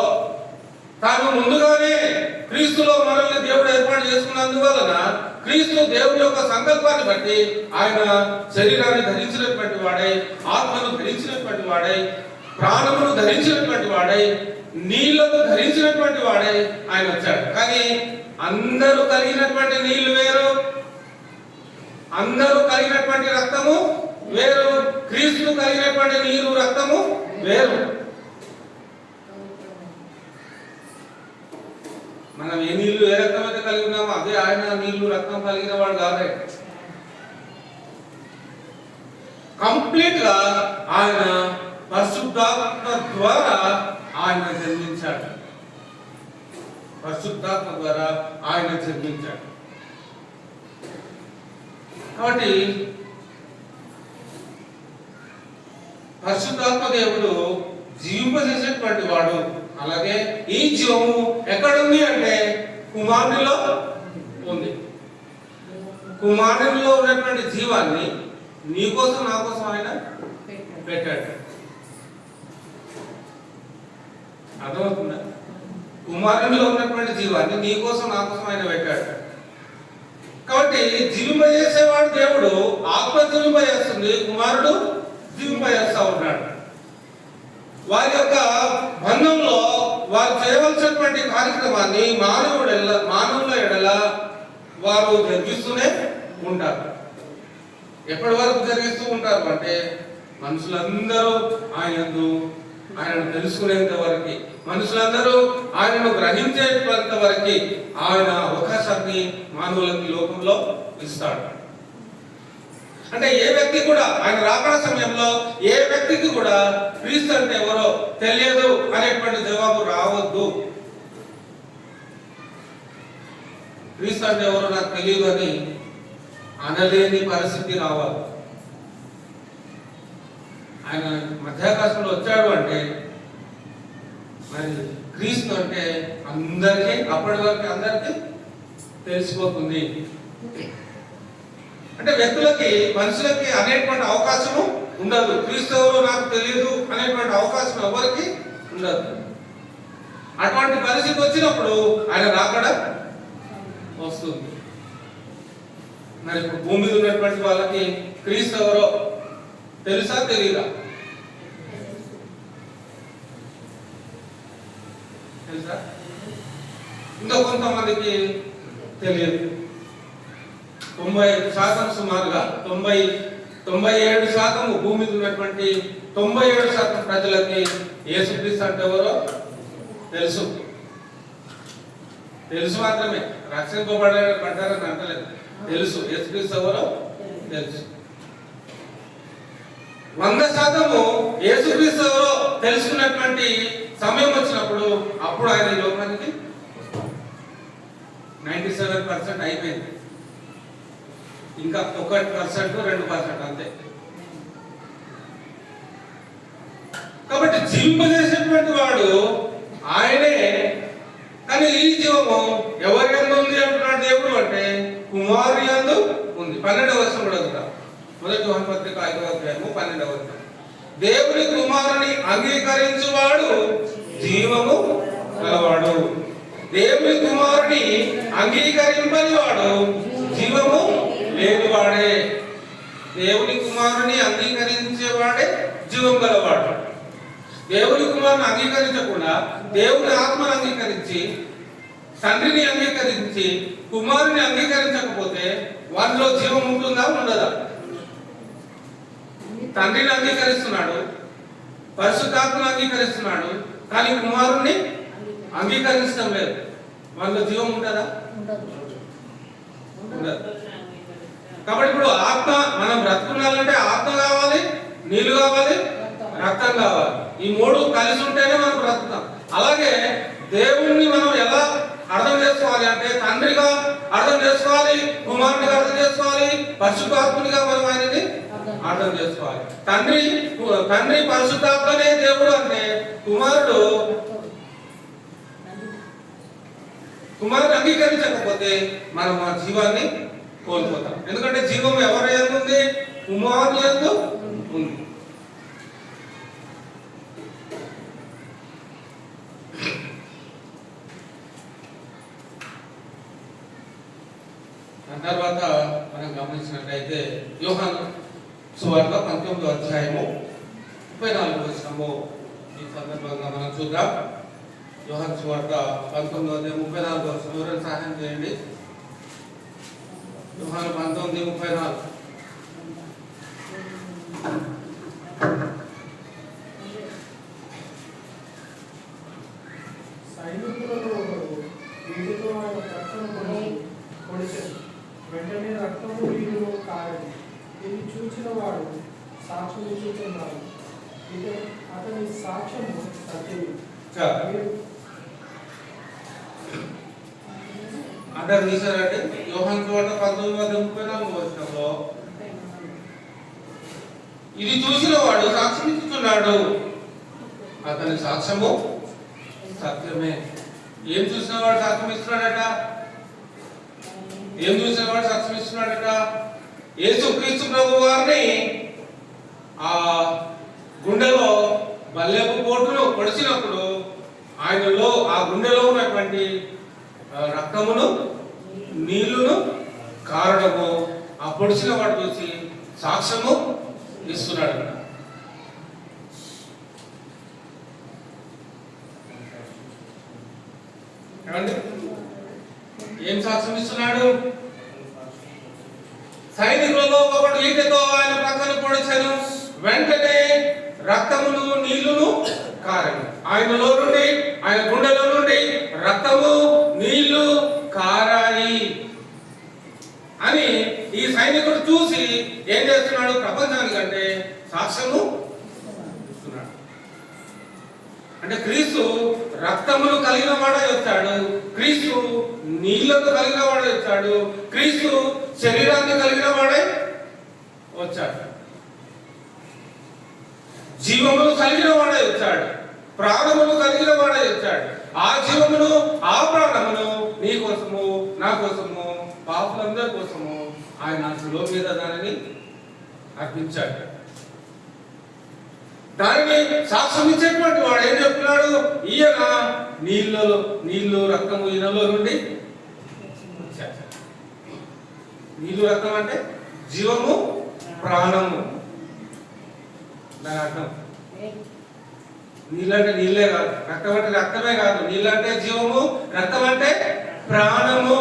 తాను ముందుగానే క్రీస్తులో మనల్ని దేవుడు ఏర్పాటు చేసుకున్నందువలన క్రీస్తు దేవుని యొక్క సంకల్పాన్ని బట్టి ఆయన శరీరాన్ని ధరించినటువంటి వాడై, ఆత్మను ధరించినటువంటి వాడై, ప్రాణమును ధరించినటువంటి వాడై, నీళ్లను ధరించినటువంటి వాడై ఆయన వచ్చాడు. కానీ అందరూ కలిగినటువంటి నీళ్లు వేరు, అందరూ కలిగినటువంటి రక్తము వేరు, క్రీస్తు కలిగినటువంటి నీరు రక్తము వేరు. మనం ఏ నీళ్లు ఏ రక్తం అయితే కలిగి ఉన్నామో అదే ఆయన నీళ్లు రక్తం కలిగిన వాడు కాదే. కంప్లీట్ గా ఆయన పరిశుద్ధాత్మ ద్వారా ఆయన జన్మించాడు. పరిశుద్ధాత్మ ద్వారా ఆయన జన్మించాడు. కాబట్టి పరిశుద్ధాత్మ దేవుడు జీవింపజేసేటువంటి వాడు. అలాగే ఈ జీవము ఎక్కడుంది అంటే కుమారునిలో ఉంది. కుమారునిలో ఉన్నటువంటి జీవాన్ని నీకోసం నా కోసం ఆయన పెట్టాడు. అర్థమవుతుందా? కుమారునిలో ఉన్నటువంటి జీవాన్ని నీకోసం నా కోసం ఆయన పెట్టాడు. కాబట్టి జీవింపజేసేవాడు దేవుడు. ఆత్మ జీవింపజేస్తుంది, కుమారుడు జీవింపజేస్తా ఉన్నాడు. వారి యొక్క బంధంలో వారు చేయవలసినటువంటి కార్యక్రమాన్ని మానవుల ఎడల వారు జరిగిస్తూనే ఉంటారు. ఎప్పటి వరకు జరిగిస్తూ ఉంటారు అంటే మనుషులందరూ ఆయనను తెలుసుకునేంత వరకు, మనుషులందరూ ఆయనను గ్రహించేంత వరకు ఆయన అవకాశాన్ని మానవులకి లోకంలో ఇస్తాడు. అంటే ఏ వ్యక్తి కూడా ఆయన రాకడ సమయంలో ఏ వ్యక్తికి కూడా క్రీస్తు అంటే ఎవరో తెలియదు అనేటువంటి జవాబు రావద్దు. క్రీస్తు అంటే ఎవరో నాకు తెలియదు అని అనలేని పరిస్థితి రావాలి. ఆయన మధ్యాకాశంలో వచ్చాడు అంటే మరి క్రీస్తు అంటే అందరికీ అప్పటి వరకు అందరికీ తెలిసిపోతుంది. అంటే వ్యక్తులకి మనుషులకి అనేటువంటి అవకాశము ఉండదు. క్రీస్తు ఎవరో నాకు తెలియదు అనేటువంటి అవకాశం ఎవరికి ఉండదు. అటువంటి పరిస్థితి వచ్చినప్పుడు ఆయన రాకడ వస్తుంది. మరి ఇప్పుడు భూమి మీద ఉన్నటువంటి వాళ్ళకి క్రీస్తు ఎవరో తెలుసా తెలియదా? తెలుసా? ఇంకా కొంతమందికి తెలియదు. 95% సుమారుగా 97% భూమి మీద ఉన్నటువంటి 97% ప్రజలకి యేసుక్రీస్తు అంటే ఎవరో తెలుసు. తెలుసు మాత్రమే, రక్షింపబడ్డారని అంటలేదు. తెలుసు యేసుక్రీస్తు ఎవరో తెలుసు. 100% యేసుక్రీస్తు ఎవరో తెలుసుకున్నటువంటి సమయం వచ్చినప్పుడు అప్పుడు ఆయన ఈ లోకానికి 97% అయిపోయింది. ఇంకా 1%, 2% అంతే. కాబట్టి జీవింపజేసేటువంటి వాడు ఆయనే. కానీ ఈ జీవము ఎవరి యందు ఉంది అంటున్నాడు దేవుడు అంటే కుమారుని యందు ఉంది. 12వ వచనం కూడా చదువుతాం. మొదటి యోహాను పత్రిక 5వ అధ్యాయము 12వ వచనం. దేవుని కుమారుని అంగీకరించువాడు జీవము గలవాడు, దేవుని కుమారుని అంగీకరింపని వాడు జీవము లేనివాడే. దేవుని కుమారుని అంగీకరించేవాడే జీవం గలవాడు. దేవుని కుమారుని అంగీకరించకుండా దేవుని ఆత్మను అంగీకరించి తండ్రిని అంగీకరించి కుమారుని అంగీకరించకపోతే వారిలో జీవం ఉంటుందా ఉండదా? తండ్రిని అంగీకరిస్తున్నాడు, పరిశుద్ధాత్మను అంగీకరిస్తున్నాడు, కానీ కుమారుణ్ణి అంగీకరించడం లేదు. వాళ్ళలో జీవం ఉంటుందా? ఉండదు. కాబట్టి ఇప్పుడు ఆత్మ, మనం బ్రతుకున్నాలంటే ఆత్మ కావాలి, నీళ్లు కావాలి, రక్తం కావాలి. ఈ మూడు కలిసి ఉంటేనే మనం బ్రతుకుతాం. అలాగే దేవుణ్ణి మనం ఎలా అర్థం చేసుకోవాలి అంటే తండ్రిగా అర్థం చేసుకోవాలి, కుమారునిగా అర్థం చేసుకోవాలి, పరిశుద్ధాత్మునిగా మనం ఆయనని అర్థం చేసుకోవాలి. తండ్రి పరిశుద్ధాత్మనే దేవుడు అంటే కుమారుడు అంగీకరించకపోతే మనం ఆ జీవాన్ని కోల్పోతాం. ఎందుకంటే జీవం ఎవరి యందు ఉంది? కుమారుని యందు ఉంది. ఆ తర్వాత మనం గమనించినట్లయితే యోహాను సువార్త 19వ అధ్యాయము 34వ వచనము ఈ సందర్భంగా మనం చూద్దాం. యోహాను సువార్త 19వ అధ్యాయం 34వ వచనం. ఎవరైనా సహాయం చేయండి. యోహాను 19:34. వెంటనే రక్తము నీరు కారని ఇది చూచిన వాడు సాక్ష్యం ఇచ్చుచున్నాడు. అతని సాక్ష్యము సత్యము. అంటే తీసారంటే యోహాను సువార్త 19:34వ వచనంలో ఇది చూసిన వాడు సాక్ష్యం ఇచ్చుచున్నాడు, అతని సాక్ష్యము సత్యమే. ఏం చూసిన వాడు సాక్ష్యం ఇస్తున్నాడట? ఏం చూసిన వాడు సాక్ష్యం ఇస్తున్నాడట? యేసుక్రీస్తు ప్రభు వారిని ఆ గుండెలో బల్లెపు పోటును పొడిచినప్పుడు ఆయనలో ఆ గుండెలో ఉన్నటువంటి రక్తమును నీళ్లును కారడము ఆ పొడిచిన వాడు చూసి సాక్ష్యము ఇస్తున్నాడు. ఏం సాక్ష్యం ఇస్తున్నాడు? సైనికులలో ఒకడు ఈటెతో ఆయన ప్రక్కన పొడిచెను, వెంటనే రక్తమును నీళ్లును కారను. ఆయనలో నుండి, ఆయన గుండెలో నుండి రక్తము నీళ్లు కారాయి అని ఈ సైనికుడు చూసి ఏం చేస్తున్నాడు? ప్రపంచానికంటే సాక్ష్యము ఇస్తున్నాడు. అంటే క్రీస్తు రక్తమును కలిగిన వాడై వచ్చాడు, క్రీస్తు నీళ్లను కలిగిన వాడై వచ్చాడు, క్రీస్తు శరీరాన్ని కలిగిన వాడై వచ్చాడు, జీవమును కలిగిన వాడై వచ్చాడు, ప్రాణమును కలిగిన వాడై వచ్చాడు. ఆ జీవమును ఆ ప్రాణమును నీ కోసము నా కోసము పాపులందరి కోసము ఆయన శిలువ మీద దానిని అర్పించాడు. దానిని సాక్ష్యం ఇచ్చేటువంటి వాడు ఏం చెప్తున్నాడు? ఈయన నీళ్లు రక్తము ఈయనలో నుండి వచ్చాడు. నీళ్లు రక్తం అంటే జీవము ప్రాణము దాని అర్థం. నీళ్ళంటే నీళ్ళే కాదు, రక్తం అంటే రక్తమే కాదు, నీళ్ళంటే జీవము, రక్తం అంటే ప్రాణము.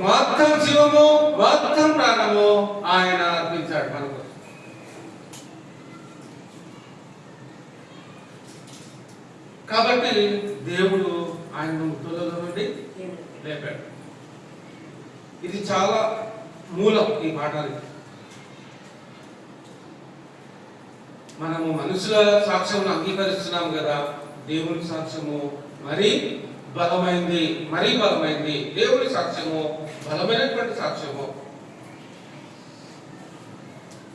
మొత్తం జీవము మొత్తం ప్రాణము ఆయన అర్పించాడు మనకు. కాబట్టి దేవుడు ఆయన మృతులలో నుండి లేపాడు. ఇది చాలా మూలం ఈ పాఠానికి. మనము మనుషుల సాక్ష్యం అంగీకరిస్తున్నాం కదా, దేవుని సాక్ష్యము మరీ బలమైంది. దేవుని సాక్ష్యము బలమైనటువంటి సాక్ష్యము.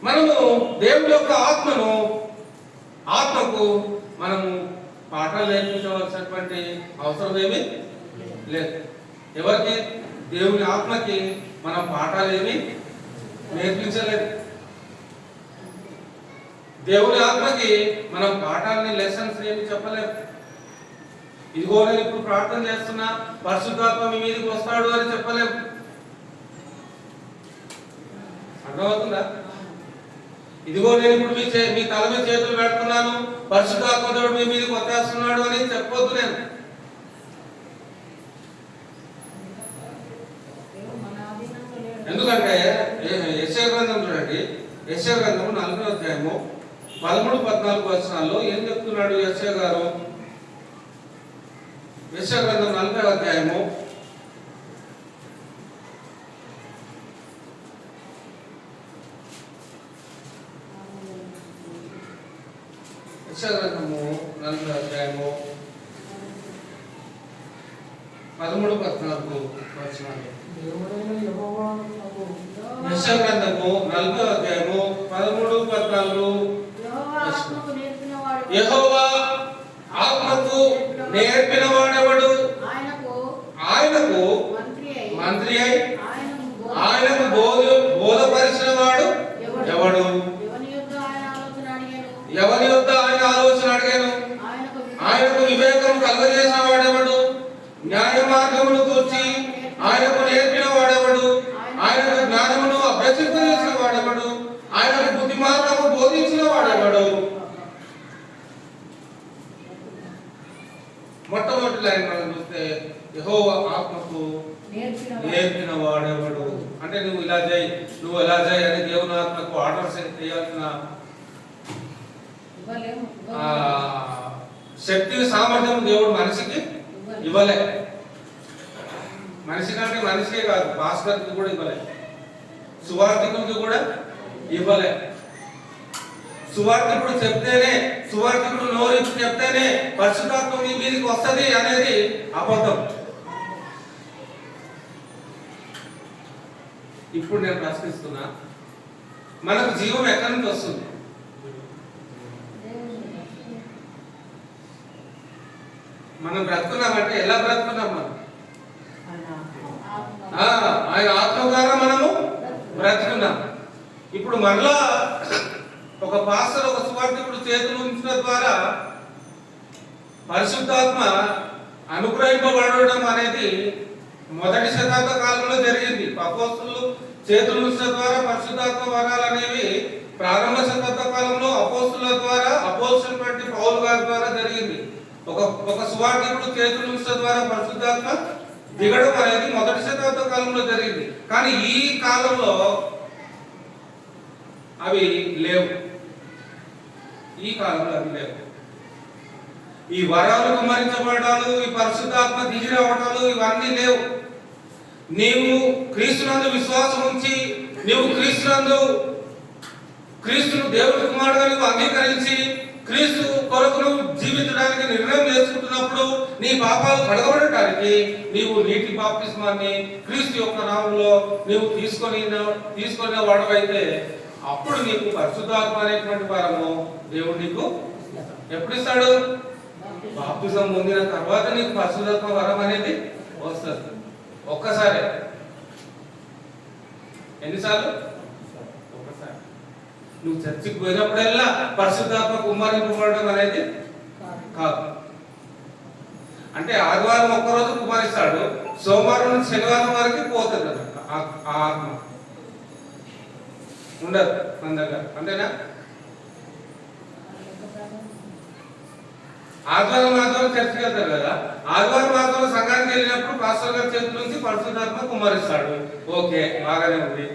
మనము దేవుని యొక్క ఆత్మను ఆత్మకు మనము పాఠాలు నేర్పించవలసినటువంటి అవసరం ఏమీ లేదు. ఎవరికి? దేవుని ఆత్మకి మనం పాఠాలు ఏమి నేర్పించలేదు. దేవుని ఆత్మకి మనం పాఠాలని లెసన్స్ ఏమి చెప్పలేదు. ఇదిగో నేను ఇప్పుడు ప్రార్థన చేస్తున్నా, పరిశుద్ధాత్మ మీ మీదకి వస్తాడు అని చెప్పలేము. అర్థమవుతుందా? ఇదిగో నేను ఇప్పుడు మీ తల మీద చేతులు పెడుతున్నాను, పరిశుద్ధాత్మ దేవుడు మీ మీదకి వచ్చేస్తున్నాడు అని చెప్పొద్దు. నేను ఎందుకంటే యెషయా గ్రంథం చూడండి, యెషయా గ్రంథము 40వ అధ్యాయము 13-14 వచనాల్లో ఏం చెప్తున్నాడు యెషయా గారు? యెషయా గ్రంథం 40వ అధ్యాయము యెషయా గ్రంథము 40వ అధ్యాయము 13-14 వచనాలు. దేవుడైన యెహోవా నాకు యెషయా గ్రంథము 40వ అధ్యాయము 13-14. యెహోవా ఆత్మకు నేర్పిన వాడెవడు? ఆయనకు మంత్రి అయి ఆయనకు బోధపరిచిన వాడు ఎవడు? ఎవరి యొద్ద ఆయన ఆలోచన అడిగాను? ఆయనకు వివేకం కలుగజేసిన వాడెవడు? న్యాయ మార్గమును గూర్చి ఆయనకు నేర్పిన వాడెవడు? ఆయనకు జ్ఞానమును అభ్యసింపజేసిన వాడెవడు? ఆయనకు బుద్ధి మార్గము బోధించిన వాడెవడు? మొట్టమొదటి లైన్ మనం చూస్తే యెహోవా ఆత్మకు నేర్పిన వాడెవడు అంటే నువ్వు ఇలా చేయి, నువ్వు ఎలా చేయి అని దేవుని ఆత్మకు ఆర్డర్స్ చేయాల్సిన శక్తి సామర్థ్యం దేవుడు మనిషికి ఇవ్వలే. మనిషి కంటే మనిషికే కాదు, భాస్కర్కి కూడా ఇవ్వలే, సువార్థికుడికి కూడా ఇవ్వలే. సువార్థికుడు చెప్తేనే, సువార్థికుడు నోరించి చెప్తేనే పరిశుద్ధాత్మ మీ మీదకి వస్తది అనేది అబద్ధం. ఇప్పుడు నేను ప్రశ్నిస్తున్నా, మనకు జీవం ఎక్కడి నుంచి వస్తుంది? మనం బ్రతుకున్నామంటే ఎలా బ్రతుకున్నాం? మనం ఆయన ఆత్మ ద్వారా మనము బ్రతుకున్నాం. ఇప్పుడు మరలా ఒక పాస్టర్, ఒక సువార్థికుడు చేతులు ఉంచడం ద్వారా పరిశుద్ధాత్మ అనుగ్రహింపబడడం అనేది మొదటి శతాబ్ద కాలంలో జరిగింది. అపోస్తలులు చేతులు ఉంచడం ద్వారా పరిశుద్ధాత్మ వరాలు అనేవి ప్రారంభ శతాబ్ద కాలంలో అపోస్తలుల ద్వారా, అపోస్తలులైన పౌలు గారి ద్వారా జరిగింది. ఒక సువార్థికుడు చేతులు ఉంచడం ద్వారా పరిశుద్ధాత్మ దిగడం అనేది మొదటి శతాబ్ద కాలంలో జరిగింది. కానీ ఈ కాలంలో అవి లేవు. ఈ కాలంలో అవి లేవు. ఈ వరాలు కుమ్మరించబడాలు, ఈ పరిశుద్ధాత్మ దిగి రావడాలు ఇవన్నీ లేవు. నీవు క్రీస్తునందు విశ్వాసం ఉంచి, నీవు క్రీస్తును దేవుని కుమారుడుగా నువ్వు అంగీకరించి క్రీస్తు కొరకు నువ్వు జీవించడానికి నిర్ణయం చేసుకుంటున్నప్పుడు, నీ పాపాలు కడగబడటానికి నీవు నీటి బాప్తిస్మాన్ని క్రీస్తు యొక్క నామంలో నీవు తీసుకునే వాడవైతే అప్పుడు నీకు పరిశుద్ధాత్మ అనేటువంటి వరము దేవుడు నీకు ఎప్పుడు ఇస్తాడు? బాప్తిజం పొందిన తర్వాత నీకు పరిశుద్ధాత్మ వరం అనేది వస్తుంది. ఒక్కసారి. ఎన్నిసార్లు? ఒక్కసారి. నువ్వు చర్చికి పోయినప్పుడల్లా పరిశుద్ధాత్మ కుమారింపబడడం అనేది కాదు. అంటే ఆదివారం ఒక్కరోజు కుమారిస్తాడు, సోమవారం నుంచి శనివారం వరకు పోతుంది అన్నమాట ఆ ఆత్మ. ఉండదు మన దగ్గర, అంతేనా? ఆదివారం చర్చికి వెళ్తారు కదా, ఆదివారం సంఘానికి వెళ్ళినప్పుడు పాస్టర్ గారి చేతుల నుంచి పరిశుద్ధాత్మ కుమ్మరిస్తాడు. ఓకే, బాగానే ఉంది.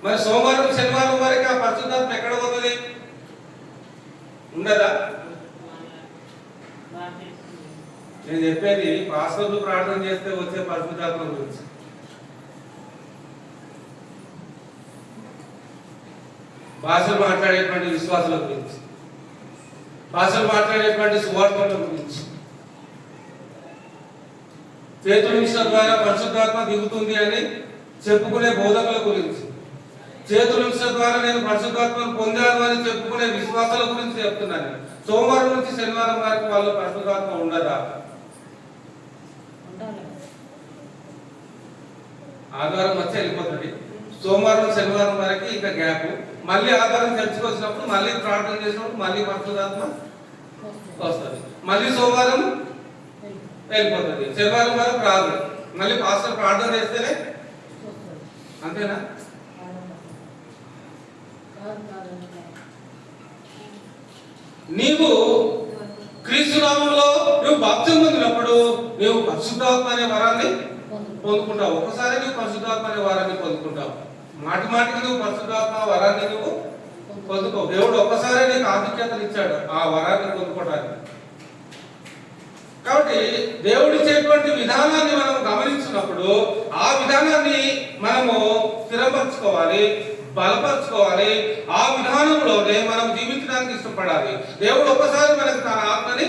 మరి సోమవారం శనివారం వరకు ఆ పరిశుద్ధాత్మ ఎక్కడ పోతుంది? ఉండదా? నేను చెప్పేది పాస్టర్లు ప్రార్థన చేస్తే వచ్చే పరిశుద్ధాత్మ గురించి. భాషలు మాట్లాడేటువంటి విశ్వాసుల గురించి, భాషలు మాట్లాడేటువంటి సువార్తల గురించి, చేతుల ద్వారా పరిశుద్ధాత్మ దిగుతుంది అని చెప్పుకునే బోధకుల గురించి. చేతుల ద్వారా నేను పరిశుద్ధాత్మను పొందాను అని చెప్పుకునే విశ్వాసాల గురించి చెప్తున్నాను. సోమవారం నుంచి శనివారం వరకు వాళ్ళు పరిశుద్ధాత్మ ఉండదా? ఆదివారం వచ్చి వెళ్ళిపోతుంది. సోమవారం శనివారం వరకు ఇంకా గ్యాప్. మళ్ళీ ఆదివారం చర్చకొచ్చినప్పుడు మళ్ళీ ప్రార్థన చేసినప్పుడు మళ్ళీ పరిశుద్ధాత్మ వస్తుంది. మళ్ళీ సోమవారం వెళ్ళిపోతుంది. శనివారం వరకు రాదు. మళ్ళీ పాస్టర్ ప్రార్థన చేస్తేనే అంతేనా? నీవు క్రీస్తు నామములో నువ్వు బాప్తిసం పొందినప్పుడు నువ్వు పరిశుద్ధాత్మ అనే వరాన్ని పొందుకుంటావు. ఒకసారి నువ్వు పరిశుద్ధాత్మ అనే వరాన్ని పొందుకుంటావు. మాటి మాటికి నువ్వు పరిశుద్ధాత్మ వరాన్ని నువ్వు పొందుకో. దేవుడు ఒక్కసారి నీకు ఆధిక్యతను ఇచ్చాడు ఆ వరాన్ని పొందుకోవడానికి. కాబట్టి దేవుడిచ్చేటువంటి విధానాన్ని మనం గమనించినప్పుడు ఆ విధానాన్ని మనము స్థిరపరచుకోవాలి, బలపరచుకోవాలి. ఆ విధానంలోనే మనం జీవించడానికి ఇష్టపడాలి. దేవుడు ఒక్కసారి మనకు తన ఆత్మని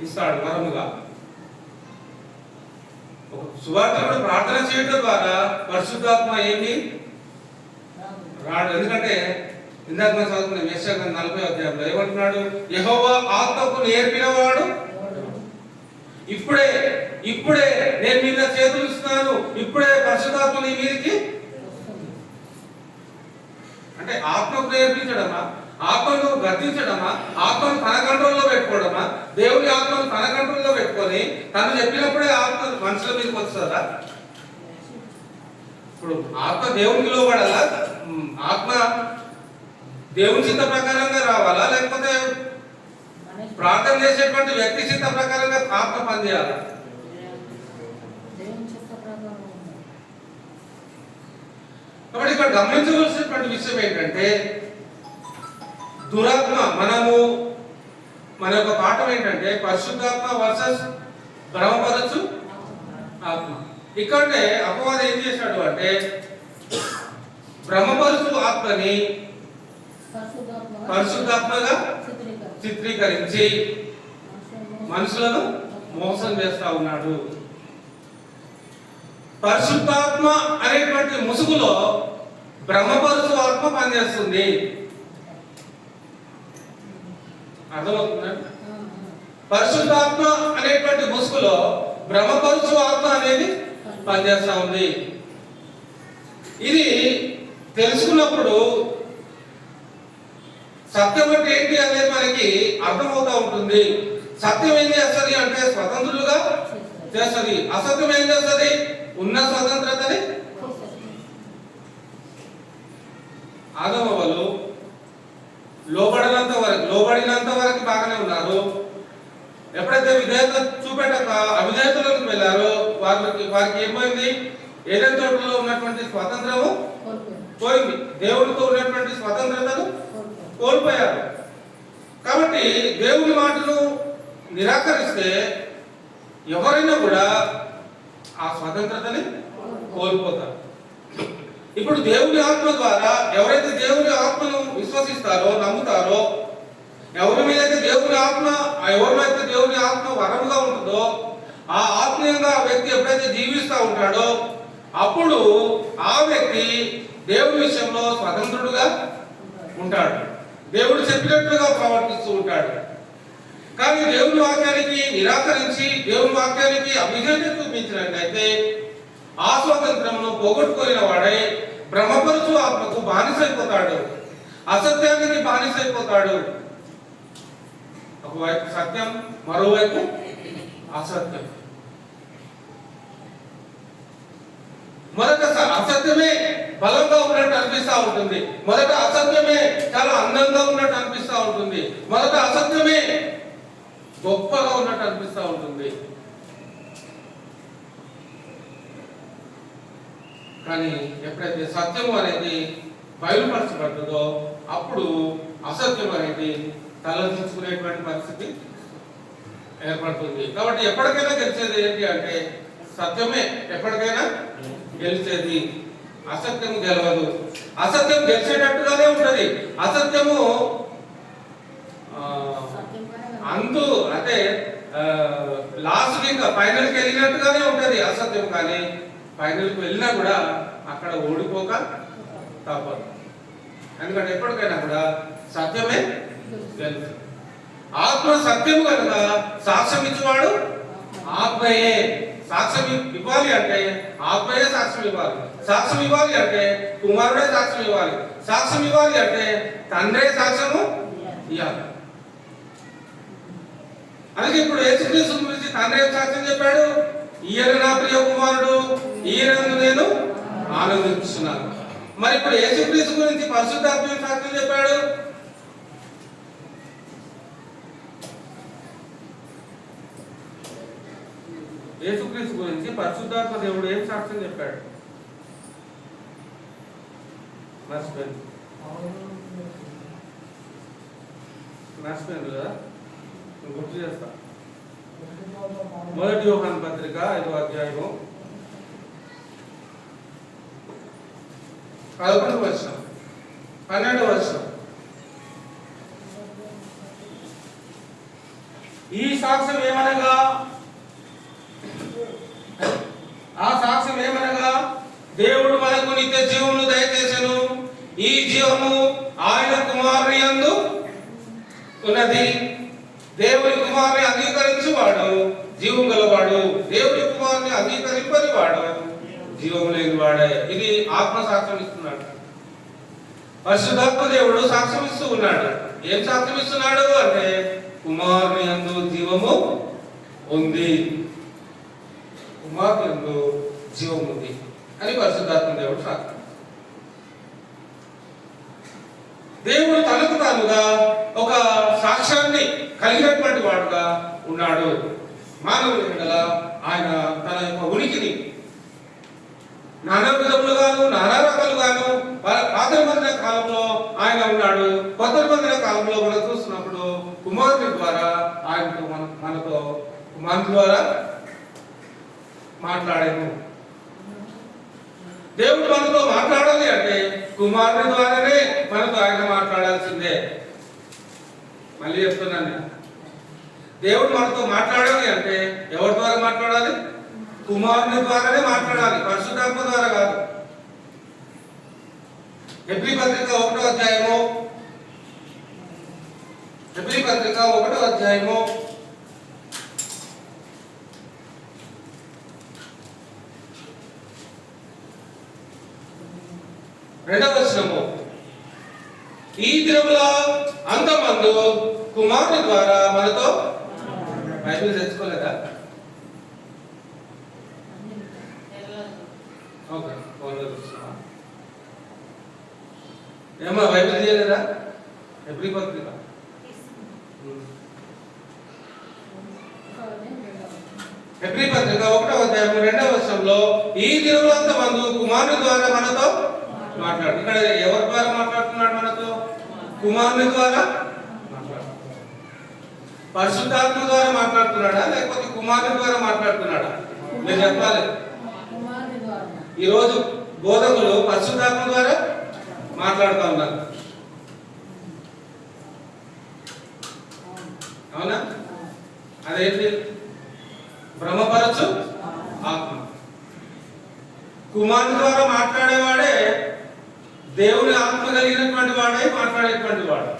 ఇస్తాడు వరముగా. సువార్తకుడు ప్రార్థన చేయడం ద్వారా పరిశుద్ధాత్మ ఏమి రాడు. ఎందుకంటే ఇందాక మనం చదువుకున్న యెషయా 40వ అధ్యాయంలో ఏమంటున్నాడు? యెహోవా ఆత్మకు నేర్పినవాడు ఇప్పుడే నేను మీ మీద చేతులు ఇస్తున్నాను, ఇప్పుడే పరిశుద్ధాత్మ నీ మీదకి. అంటే ఆత్మకు నేర్పించడమా, ఆత్మను గద్దించడమా, ఆత్మను తన కంట్రోల్లో పెట్టుకోవడమా? దేవుని ఆత్మను తన కంట్రోల్లో పెట్టుకొని తను చెప్పినప్పుడే ఆత్మ మనుషుల మీదకి వస్తుందా? ఇప్పుడు ఆత్మ దేవునికి లోబడాలా? ఆత్మ దేవుని చిత్త ప్రకారంగా రావాలా, లేకపోతే ప్రార్థన చేసేటువంటి వ్యక్తి చిత్త ప్రకారంగా ఆత్మ పనిచేయాలా? కాబట్టి ఇక్కడ గమనించవలసినటువంటి విషయం ఏంటంటే దురాత్మ మన యొక్క పాఠం ఏంటంటే పరిశుద్ధాత్మ వర్సెస్ భ్రమపరచు ఆత్మ. ఇక్కడే అపవాదం ఏం చేశాడు అంటే భ్రమపరచు ఆత్మని పరిశుద్ధాత్మగా చిత్రీకరించి మనుషులను మోసం చేస్తా ఉన్నాడు. పరిశుద్ధాత్మ అనేటువంటి ముసుగులో బ్రహ్మపరుచు ఆత్మ పనిచేస్తుంది. అర్థమవుతుందండి? పరిశుద్ధాత్మ అనేటువంటి ముసుగులో బ్రహ్మపరుచు ఆత్మ అనేది పనిచేస్తా ఉంది. ఇది తెలుసుకున్నప్పుడు సత్యం అంటే ఏంటి అనేది మనకి అర్థమవుతా ఉంటుంది. సత్యం ఏం చేస్తుంది అంటే స్వతంత్రులుగా చేస్తుంది. అసత్యం ఏం చేస్తుంది? ఉన్న స్వతంత్రతని ఆదమవలు లోబడినంత వరకు బాగానే ఉన్నారు. ఎప్పుడైతే విధేయత చూపెట్టక అవిధేయతలోకి వెళ్ళారో వారికి ఏమైంది? ఏదైనా తోటలో ఉన్నటువంటి స్వతంత్రము పోయింది. దేవుడితో ఉన్నటువంటి స్వతంత్రతను కోల్పోయారు. కాబట్టి దేవుని మాటను నిరాకరిస్తే ఎవరైనా కూడా ఆ స్వతంత్రతని కోల్పోతారు. ఇప్పుడు దేవుని ఆత్మ ద్వారా ఎవరైతే దేవుని ఆత్మను విశ్వసిస్తారో, నమ్ముతారో, ఎవరిమైతే దేవుని ఆత్మ వరముగా ఉంటుందో ఆ ఆత్మీయంగా ఆ వ్యక్తి ఎప్పుడైతే జీవిస్తూ ఉంటాడో అప్పుడు ఆ వ్యక్తి దేవుని విషయంలో స్వతంత్రుడుగా ఉంటాడు. దేవుడు చెప్పినట్లుగా ప్రవర్తిస్తూ ఉంటాడు. కానీ దేవుని వాక్యానికి నిరాకరించి దేవుని వాక్యానికి అవిధేయత చూపించినట్లయితే ఆ స్వాతంత్రమును పోగొట్టుకున్న వాడై బ్రహ్మపరుచు ఆత్మకు బానిసైపోతాడు, అసత్యానికి బానిసైపోతాడు. ఒకవైపు సత్యం, మరోవైపు అసత్యం. మొదట అసత్యమే బలంగా ఉన్నట్టు అనిపిస్తూ ఉంటుంది. మొదట అసత్యమే చాలా అందంగా ఉన్నట్టు అనిపిస్తూ ఉంటుంది. మొదట అసత్యమే గొప్పగా ఉన్నట్టు అనిపిస్తూ ఉంటుంది. కానీ ఎప్పుడైతే సత్యము అనేది బయలుపరచబడుతుందో అప్పుడు అసత్యం అనేది తలదించుకునేటువంటి పరిస్థితి ఏర్పడుతుంది. కాబట్టి ఎప్పటికైనా గెలిచేది ఏంటి అంటే సత్యమే ఎప్పటికైనా గెలిచేది. అసత్యము గెలవదు. అసత్యం గెలిచేటట్టుగానే ఉంటది. అసత్యము అంతు అంటే లాస్ట్ ఇంకా ఫైనల్కి వెళ్ళినట్టుగానే ఉంటది అసత్యం. కానీ ఫైనల్కి వెళ్ళినా కూడా అక్కడ ఓడిపోక తప్పదు. ఎందుకంటే ఎప్పటికైనా కూడా సత్యమే గెలుస్తుంది. ఆత్మ సత్యము కనుక సాక్ష్యం ఇచ్చేవాడు ఆత్మయే. సాక్ష్యం ఇవ్వాలి అంటే ఆత్మయే సాక్ష్యం ఇవ్వాలి. సాక్ష్యం ఇవ్వాలి అంటే కుమారుడే సాక్ష్యం ఇవ్వాలి. సాక్ష్యం ఇవ్వాలి అంటే తండ్రే సాక్ష్యము ఇవ్వాలి. అందుకే ఇప్పుడు యేసుక్రీస్తు గురించి తండ్రి ఏం సాక్ష్యం చెప్పాడు? ఈయన నా ప్రియ కుమారుడు, ఈయనందు నేను ఆనందిస్తున్నాను. మరి ఇప్పుడు యేసుక్రీస్తు గురించి పరిశుద్ధాత్మ ఏం సాక్ష్యం చెప్పాడు? యేసుక్రీస్తు గురించి పరిశుద్ధాత్మ దేవుడు ఏం సాక్ష్యం చెప్పాడు? మర్చిపోయింది కదా, గుర్తు చేస్తా. 1 యోహాను పత్రిక 5వ అధ్యాయము 11వ వచనం 12వ వచనం. ఈ సాక్ష్యం ఏమనగా, ఆ సాక్ష్యం ఏమనగా దేవుడు మనకు నిత్య జీవమును దయచేసెను. ఈ జీవము ఆయన కుమారుని యందు ఉన్నది. దేవుని కుమారుని అంగీకరించువాడు జీవం గలవాడు, దేవుని కుమారుని అంగీకరింపని వాడు జీవము లేని వాడే. ఇది ఆత్మ సాక్ష్యం ఇస్తున్నాడు. పరిశుద్ధాత్మ దేవుడు సాక్ష్యం ఇస్తూ ఉన్నాడు. ఏం సాక్ష్యం ఇస్తున్నాడు అంటే కుమారుని యందు జీవము ఉంది, కుమారుని యందు జీవం ఉంది అని పరిశుద్ధాత్మ దేవుడు సాక్ష్యం. దేవుడు తనకు తానుగా ఒక సాక్ష్యాన్ని కలిగినటువంటి వాడుగా ఉన్నాడు. మానవుని ఎడల ఆయన తన యొక్క ఉనికిని నానా విధములుగాను నానా రకాలుగాను పాత నిబంధన కాలంలో ఆయన ఉన్నాడు. కొత్త నిబంధన కాలంలో మనం చూస్తున్నప్పుడు కుమారుని ద్వారా ఆయనతో మనతో కుమారుని ద్వారా మాట్లాడాము. దేవుడు మనతో మాట్లాడాలి అంటే కుమారుని ద్వారానే మనతో ఆయన మాట్లాడాల్సిందే. మళ్ళీ చెప్తున్నాను, దేవుడు మనతో మాట్లాడాలి అంటే ఎవరి ద్వారా మాట్లాడాలి? కుమారుని ద్వారానే మాట్లాడాలి, పరిశుద్ధాత్మ ద్వారా కాదు. హెబ్రీ పత్రిక 1వ అధ్యాయము 2వ వచనము. ఈ దినముల అంతమందు కుమారుని ద్వారా మనతో, బైబిల్ తెచ్చుకోలేదా? ఓకే, ఏమో బైబిల్ చేయలేదా? హెబ్రీ పత్రిక 1వ అధ్యాయం 2వ వచనంలో ఈ దినములంత మందు కుమారుని ద్వారా మనతో మాట్లాడు. ఇక్కడ ఎవరి ద్వారా మాట్లాడుతున్నాడు? మనతో కుమారుని ద్వారా మాట్లాడుతున్నాడు. పరిశుద్ధాత్మ ద్వారా మాట్లాడుతున్నాడా లేకపోతే కుమారుని ద్వారా మాట్లాడుతున్నాడా? మీరు చెప్పాలి. ఈరోజు బోధకులు పరిశుద్ధాత్మ ద్వారా మాట్లాడుతూ ఉన్నారు, అవునా? అదేంటి? భ్రమపరచు ఆత్మ. కుమారుని ద్వారా మాట్లాడేవాడే దేవుని ఆత్మ కలిగినటువంటి వాడే మాట్లాడేటువంటి వాడు.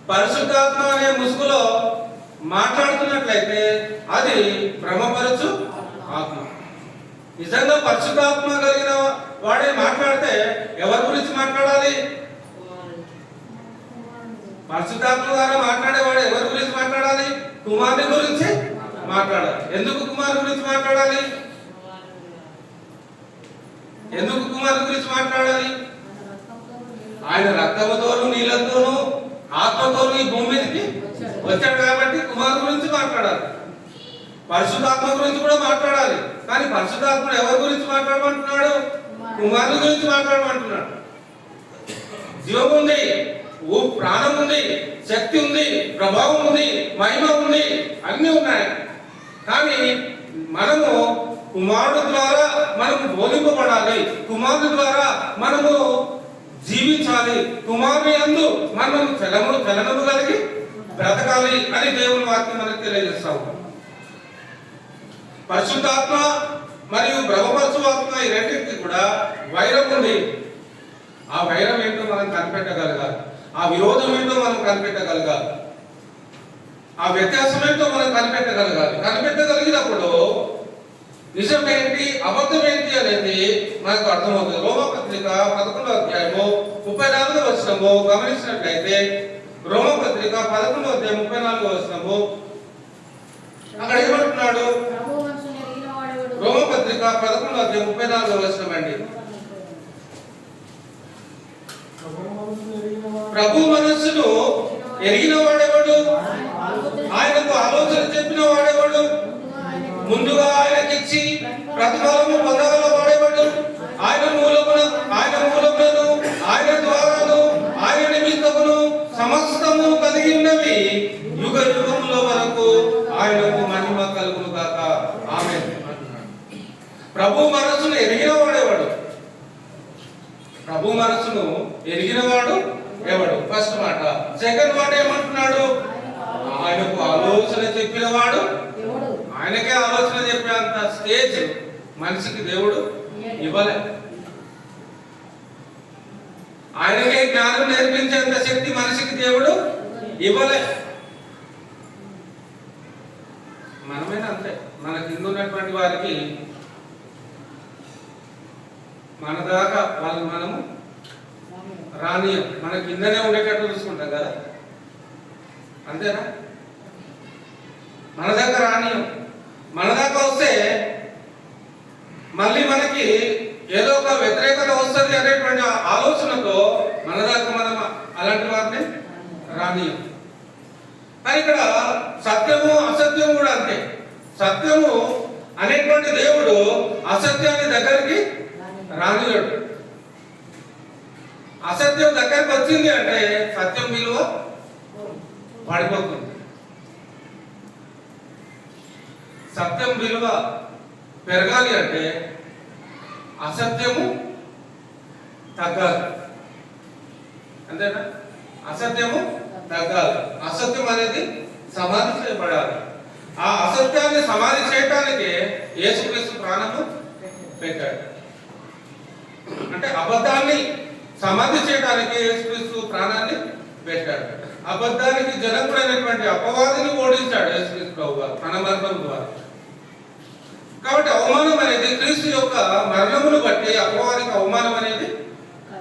పరిశుద్ధాత్మ అనే ముసుగులో మాట్లాడుతున్నట్లయితే అది భ్రమపరచు ఆత్మ. నిజంగా పరిశుద్ధాత్మ కలిగిన వాడే మాట్లాడితే ఎవరి గురించి మాట్లాడాలి? పరిశుద్ధాత్మ ద్వారా మాట్లాడేవాడు ఎవరి గురించి మాట్లాడాలి? కుమారుని గురించి మాట్లాడాలి. ఎందుకు కుమారుని గురించి మాట్లాడాలి? ఎందుకు కుమారుని గురించి మాట్లాడాలి? ఆయన రక్తముతోను నీళ్ళతోను ఆత్మతోను ఈ భూమి మీదకి వచ్చాడు కాబట్టి కుమారుని గురించి మాట్లాడాలి. పరిశుద్ధాత్మ గురించి కూడా మాట్లాడాలి. కానీ పరిశుద్ధాత్మ ఎవరి గురించి మాట్లాడమంటున్నాడు? కుమారుని గురించి మాట్లాడమంటున్నాడు. జీవం ఉంది, ప్రాణం ఉంది, శక్తి ఉంది, ప్రభావం ఉంది, మహిమ ఉంది, అన్నీ ఉన్నాయి. కానీ మనము కుమారుడు ద్వారా మనము బోధింపబడాలి, కుమారుడు ద్వారా మనము జీవించాలి, కుమారుని యందు మనము చలనము కలిగి బ్రతకాలి అని దేవుని వాక్యం మనకు తెలియజేస్తాము. పరిశుద్ధాత్మ మరియు భ్రమపరచు ఆత్మ ఈ రెండింటికి కూడా వైరం ఉంది. ఆ వైరం ఏంటో మనం కనిపెట్టగలగాలి, ఆ విరోధం ఏంటో మనం కనిపెట్టగలగాలి, ఆ వ్యత్యాసం ఏంటో మనం కనిపెట్టగలగాలి. కనిపెట్టగలిగినప్పుడు నిజం ఏంటి అబద్ధం ఏంటి అనేది మనకు అర్థమవుతుంది. రోమపత్రిక 11వ అధ్యాయము 34వ వచనము గమనించినట్లయితే, రోమపత్రిక 11వ అధ్యాయం 34వ వచనము అక్కడ ఏమంటున్నాడు? రోమపత్రిక 11వ అధ్యాయం 34వ వచనం అండి. ప్రభు మనస్సును ఎరిగిన వాడెవడు? ఆయనకు ఆలోచన చెప్పిన వాడెవడు? ముందుగా ఆయనకిచ్చి ప్రతిఫలము పొందగల వాడెవడు? ఆయన మూలములను ఆయన ద్వారాను ఆయన నిమిత్తమును సమస్తము కలిగి ఉన్నవి యుగ యుగముల వరకు ఆయనకు మహిమ కలుగును గాక. ఆమేన్. ప్రభు మనస్సును ఎరిగిన వాడెవడు? ప్రభు మనస్సును ఎరిగినవాడు ఎవడు? ఫస్ట్ మాట. సెకండ్ మాట ఏమంటున్నాడు? ఆయనకు ఆలోచన చెప్పినవాడు. ఆయనకే ఆలోచన చెప్పేంత స్టేజ్ మనిషికి దేవుడు ఇవ్వలే. ఆయనకే జ్ఞానం నేర్పించేంత శక్తి మనిషికి దేవుడు ఇవ్వలే. మనమైనా అంతే. మన కింద ఉన్నటువంటి వారికి మన దాకా వాళ్ళని మనము రానియం, మన కిందనే ఉండేటట్టు చూసుకుంటాం కదా, అంతేనా? మన దాకా రానియం. మన దాకా వస్తే మళ్ళీ మనకి ఏదో ఒక వ్యతిరేకత వస్తుంది అనేటువంటి ఆలోచనతో మన దాకా మనం అలాంటి వారిని రానియం. కానీ ఇక్కడ సత్యము అసత్యము కూడా అంతే. సత్యము అనేటువంటి దేవుడు అసత్యాన్ని దగ్గరికి రానియడు. అసత్యం దగ్గరికి వచ్చింది అంటే సత్యం విలువ పడిపోతుంది. సత్యం విలువ పెరగాలి అంటే అసత్యము తగ్గాలి, అంతేనా? అసత్యము తగ్గాలి. అసత్యం అనేది సమాధి చేయబడాలి. ఆ అసత్యాన్ని సమాధి చేయటానికి యేసుక్రీస్తు ప్రాణము పెట్టాడు. అంటే అబద్ధాన్ని సమాధి చేయడానికి యేసుక్రీస్తు ప్రాణాన్ని పెట్టాడు. అబద్ధానికి జనకుడైనటువంటి అపవాదిని ఓడించాడు యేసుక్రీస్తు ప్రభువు తన మరణం ద్వారా. కాబట్టి అవమానం అనేది క్రీస్తు యొక్క మరణమును బట్టి అపవాదికి అవమానం అనేది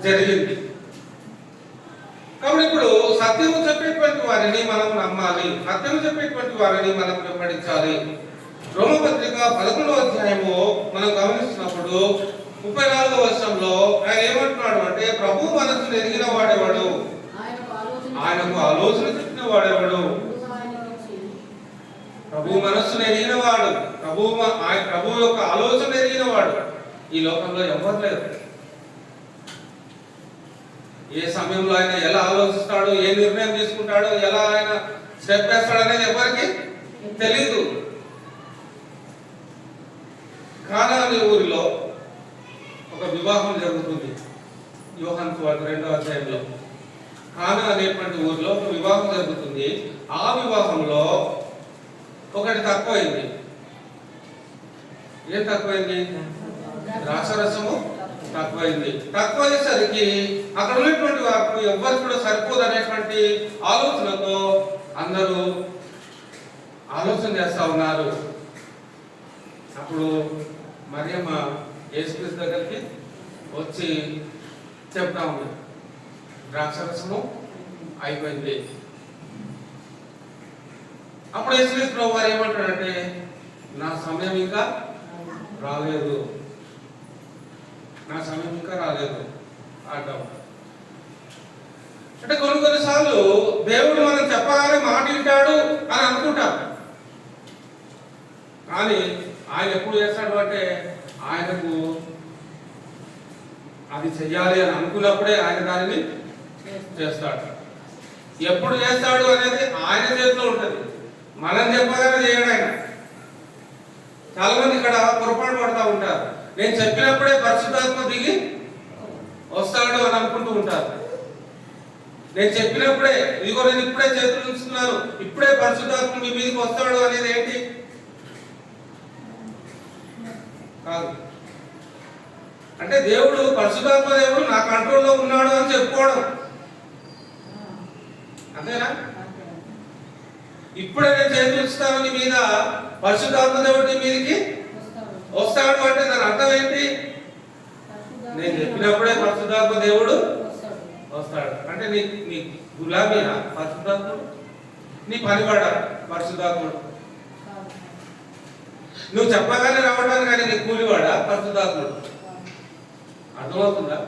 జరిగింది. కాబట్టి ఇప్పుడు సత్యము చెప్పేటువంటి వారిని మనం నమ్మాలి, సత్యము చెప్పేటువంటి వారిని మనం వెంబడించాలి. రోమపత్రిక 11వ అధ్యాయము మనం గమనిస్తున్నప్పుడు 34వ వచనంలో ఆయన ఏమంటున్నాడు అంటే, ప్రభు మనస్సును ఎరిగిన వాడెవడు? ఆయనకు ఆలోచన చెప్పిన వాడెవడు? ప్రభు మనస్సును ఎరిగిన వాడు, ప్రభు యొక్క ఆలోచన ఎరిగిన వాడు ఈ లోకంలో ఎవరు లేరు. ఏ సమయంలో ఆయన ఎలా ఆలోచిస్తాడో, ఏ నిర్ణయం తీసుకుంటాడో, ఎలా ఆయన స్టెప్ వేస్తాడు అనేది ఎవరికి తెలీదు. కానా అనే ఊరిలో ఒక వివాహం జరుగుతుంది. యోహాను సువార్త 2వ అధ్యాయంలో కానా అనేటువంటి ఊరిలో ఒక వివాహం జరుగుతుంది. ఆ వివాహంలో ఒకటి తక్కువైంది. ఏం తక్కువైంది? ద్రాక్షరసము తక్కువైంది. తక్కువయ్యేసరికి అక్కడ ఉన్నటువంటి వారికి ఎవ్వరికి కూడా సరిపోదు అనేటువంటి ఆలోచనతో అందరూ ఆలోచన చేస్తా ఉన్నారు. అప్పుడు మరియమ్మ యేసుక్రీస్తు దగ్గరికి వచ్చి చెప్తా ఉంది, ద్రాక్షరసము అయిపోయింది. అప్పుడు యేసుక్రీస్తు ప్రభు వారు ఏమంటాడంటే, నా సమయం ఇంకా రాలేదు, నా సమయం ఇంకా రాలేదు అంటాం. అంటే కొన్నిసార్లు దేవుడు మనం చెప్పగానే మాట వింటాడు అని అనుకుంటాం. కానీ ఆయన ఎప్పుడు చేస్తాడు అంటే, ఆయనకు అది చెయ్యాలి అని అనుకున్నప్పుడే ఆయన దానిని చేస్తాడు. ఎప్పుడు చేస్తాడు అనేది ఆయన చేతిలో ఉంటుంది. మనం చెప్పగానే చేయడు ఆయన. చాలా మంది ఇక్కడ పొరపాటు పడుతూ ఉంటారు. నేను చెప్పినప్పుడే పరిశుద్ధాత్మ దిగి వస్తాడు అని అనుకుంటూ ఉంటారు. నేను చెప్పినప్పుడే, ఇదిగో నేను ఇప్పుడే చేతులు ఉంచుతున్నాను, ఇప్పుడే పరిశుద్ధాత్మ మీ మీదకి వస్తాడు అనేది ఏంటి? కాదు. అంటే దేవుడు పరిశుద్ధాత్మ దేవుడు నా కంట్రోల్లో ఉన్నాడు అని చెప్పుకోవడం, అంతేనా? ఇప్పుడే నేను చేతులుస్తాను నీ మీద, పరిశుద్ధాత్మ దేవుడి మీదకి వస్తాడు అంటే దాని అర్థం ఏంటి? నేను చెప్పినప్పుడే పరిశుద్ధాత్మ దేవుడు వస్తాడు అంటే నీ గులాబీనా పరిశుద్ధాత్ముడు? నీ పనివాడ పరిశుద్ధాత్ముడు? నువ్వు చెప్పగానే రావడానికి కానీ నీ కూలివాడా పరిశుద్ధాత్ముడు? అర్థమవుతుందా?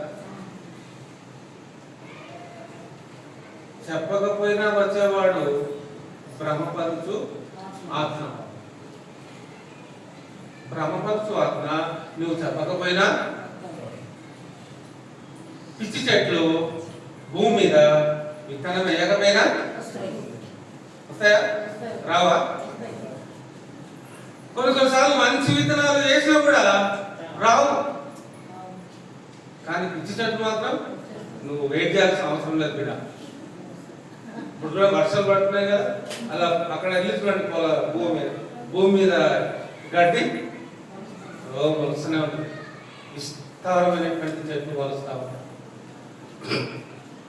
చెప్పకపోయినా వచ్చేవాడు బ్రహ్మపరచు ఆత్మ. బ్రహ్మపరచు ఆత్మ నువ్వు చెప్పకపోయినా. పిచ్చి చెట్లు భూమి మీద విత్తనం వేయకపోయినా వస్తాయా? రావా? కొన్నిసార్లు మంచి విత్తనాలు వేసినా కూడా రావు. కానీ పిచ్చి చెట్లు మాత్రం నువ్వు వెయిట్ చేయాల్సిన అవసరం లేదు బిడ్డ. ఇప్పుడు వర్షాలు పడుతున్నాయి కదా, అలా అక్కడ వెళ్ళిపోండి భూమి మీద గడ్డి మొలుస్తూనే ఉంటుంది. విస్తారమైనటువంటి చెట్లు మొలుస్తా ఉంటాయి.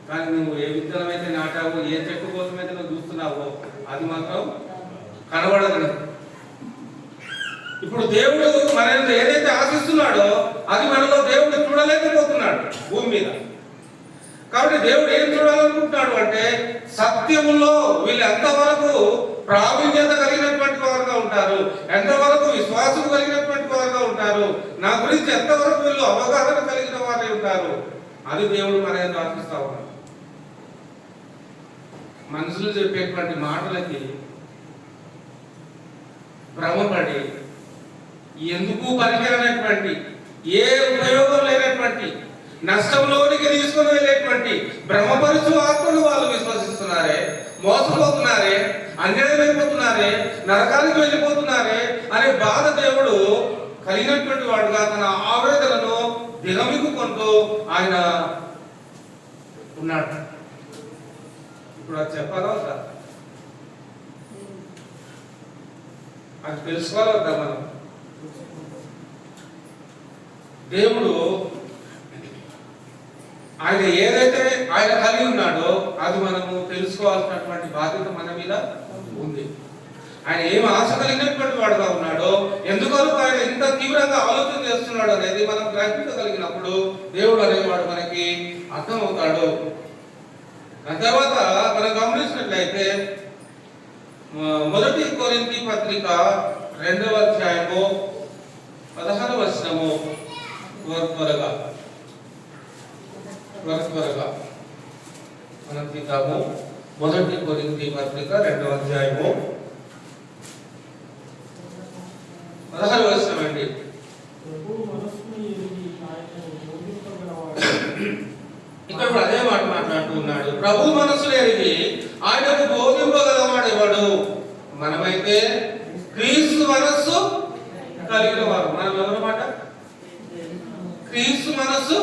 కానీ నువ్వు ఏ విత్తనం అయితే నాటావో, ఏ చెట్టు కోసం అయితే నువ్వు చూస్తున్నావో అది మాత్రం కనబడదు. ఇప్పుడు దేవుడు మన ఏదైతే ఆశిస్తున్నాడో అది మనలో దేవుడు చూడలేకపోతున్నాడు భూమి మీద. కాబట్టి దేవుడు ఏం చూడాలనుకుంటున్నాడు అంటే సత్యములో వీళ్ళు ఎంతవరకు ప్రావీణ్యత కలిగినటువంటి వారుగా ఉంటారు, ఎంతవరకు విశ్వాసం కలిగినటువంటి వారుగా ఉంటారు, నా గురించి ఎంతవరకు వీళ్ళు అవగాహన కలిగిన వారే ఉంటారు, అది దేవుడు మన ఎంత ఆశిస్తా ఉన్నాడు. మనుషులు చెప్పేటువంటి మాటలకి భ్రమపడి ఎందుకు పనికిరనటువంటి, ఏ ఉపయోగం లేనటువంటి, నష్టంలోనికి తీసుకుని వెళ్ళేటువంటి బ్రహ్మపరుచు ఆత్మను వాళ్ళు విశ్వసిస్తున్నారే, మోసపోతున్నారే, అన్యాయం అయిపోతున్నారే, నరకానికి వెళ్ళిపోతున్నారే అనే బాధ దేవుడు కలిగినటువంటి వాడుగా తన ఆవేదనను దిగమింగుకుంటూ ఆయన ఉన్నాడు. ఇప్పుడు అది చెప్పగలరా? అది తెలుసుకోగలుగుతా మనం. దేవుడు ఆయన ఏదైతే ఆయన కలిగి ఉన్నాడో అది మనము తెలుసుకోవాల్సినటువంటి బాధ్యత మన మీద ఉంది. ఆయన ఏం ఆశ కలిగినటువంటి వాడుగా ఉన్నాడో, ఎందుకనో ఆయన ఇంత తీవ్రంగా ఆలోచన చేస్తున్నాడు అనేది మనం గ్రహించగలిగినప్పుడు దేవుడు అనేవాడు మనకి అర్థమవుతాడు. దాని తర్వాత మనం గమనించినట్లయితే 1 కొరింథీ పత్రిక 2వ అధ్యాయము 16వ వచనము త్వరగా మనం తీద్దాము. 1 కొరింథీ పత్రిక 2వ అధ్యాయము 16వ వచనం అండి. ఇక్కడ కూడా అదే మాట మాట్లాడుతూ ఉన్నాడు. ప్రభు మనస్సును ఎరిగి ఆయనకు బోధింపగలవాడు ఎవడు? మనమైతే క్రీస్తు మనస్సు కలిగిన వారు. మనం ఎవరన్నమాట? క్రీస్తు మనస్సు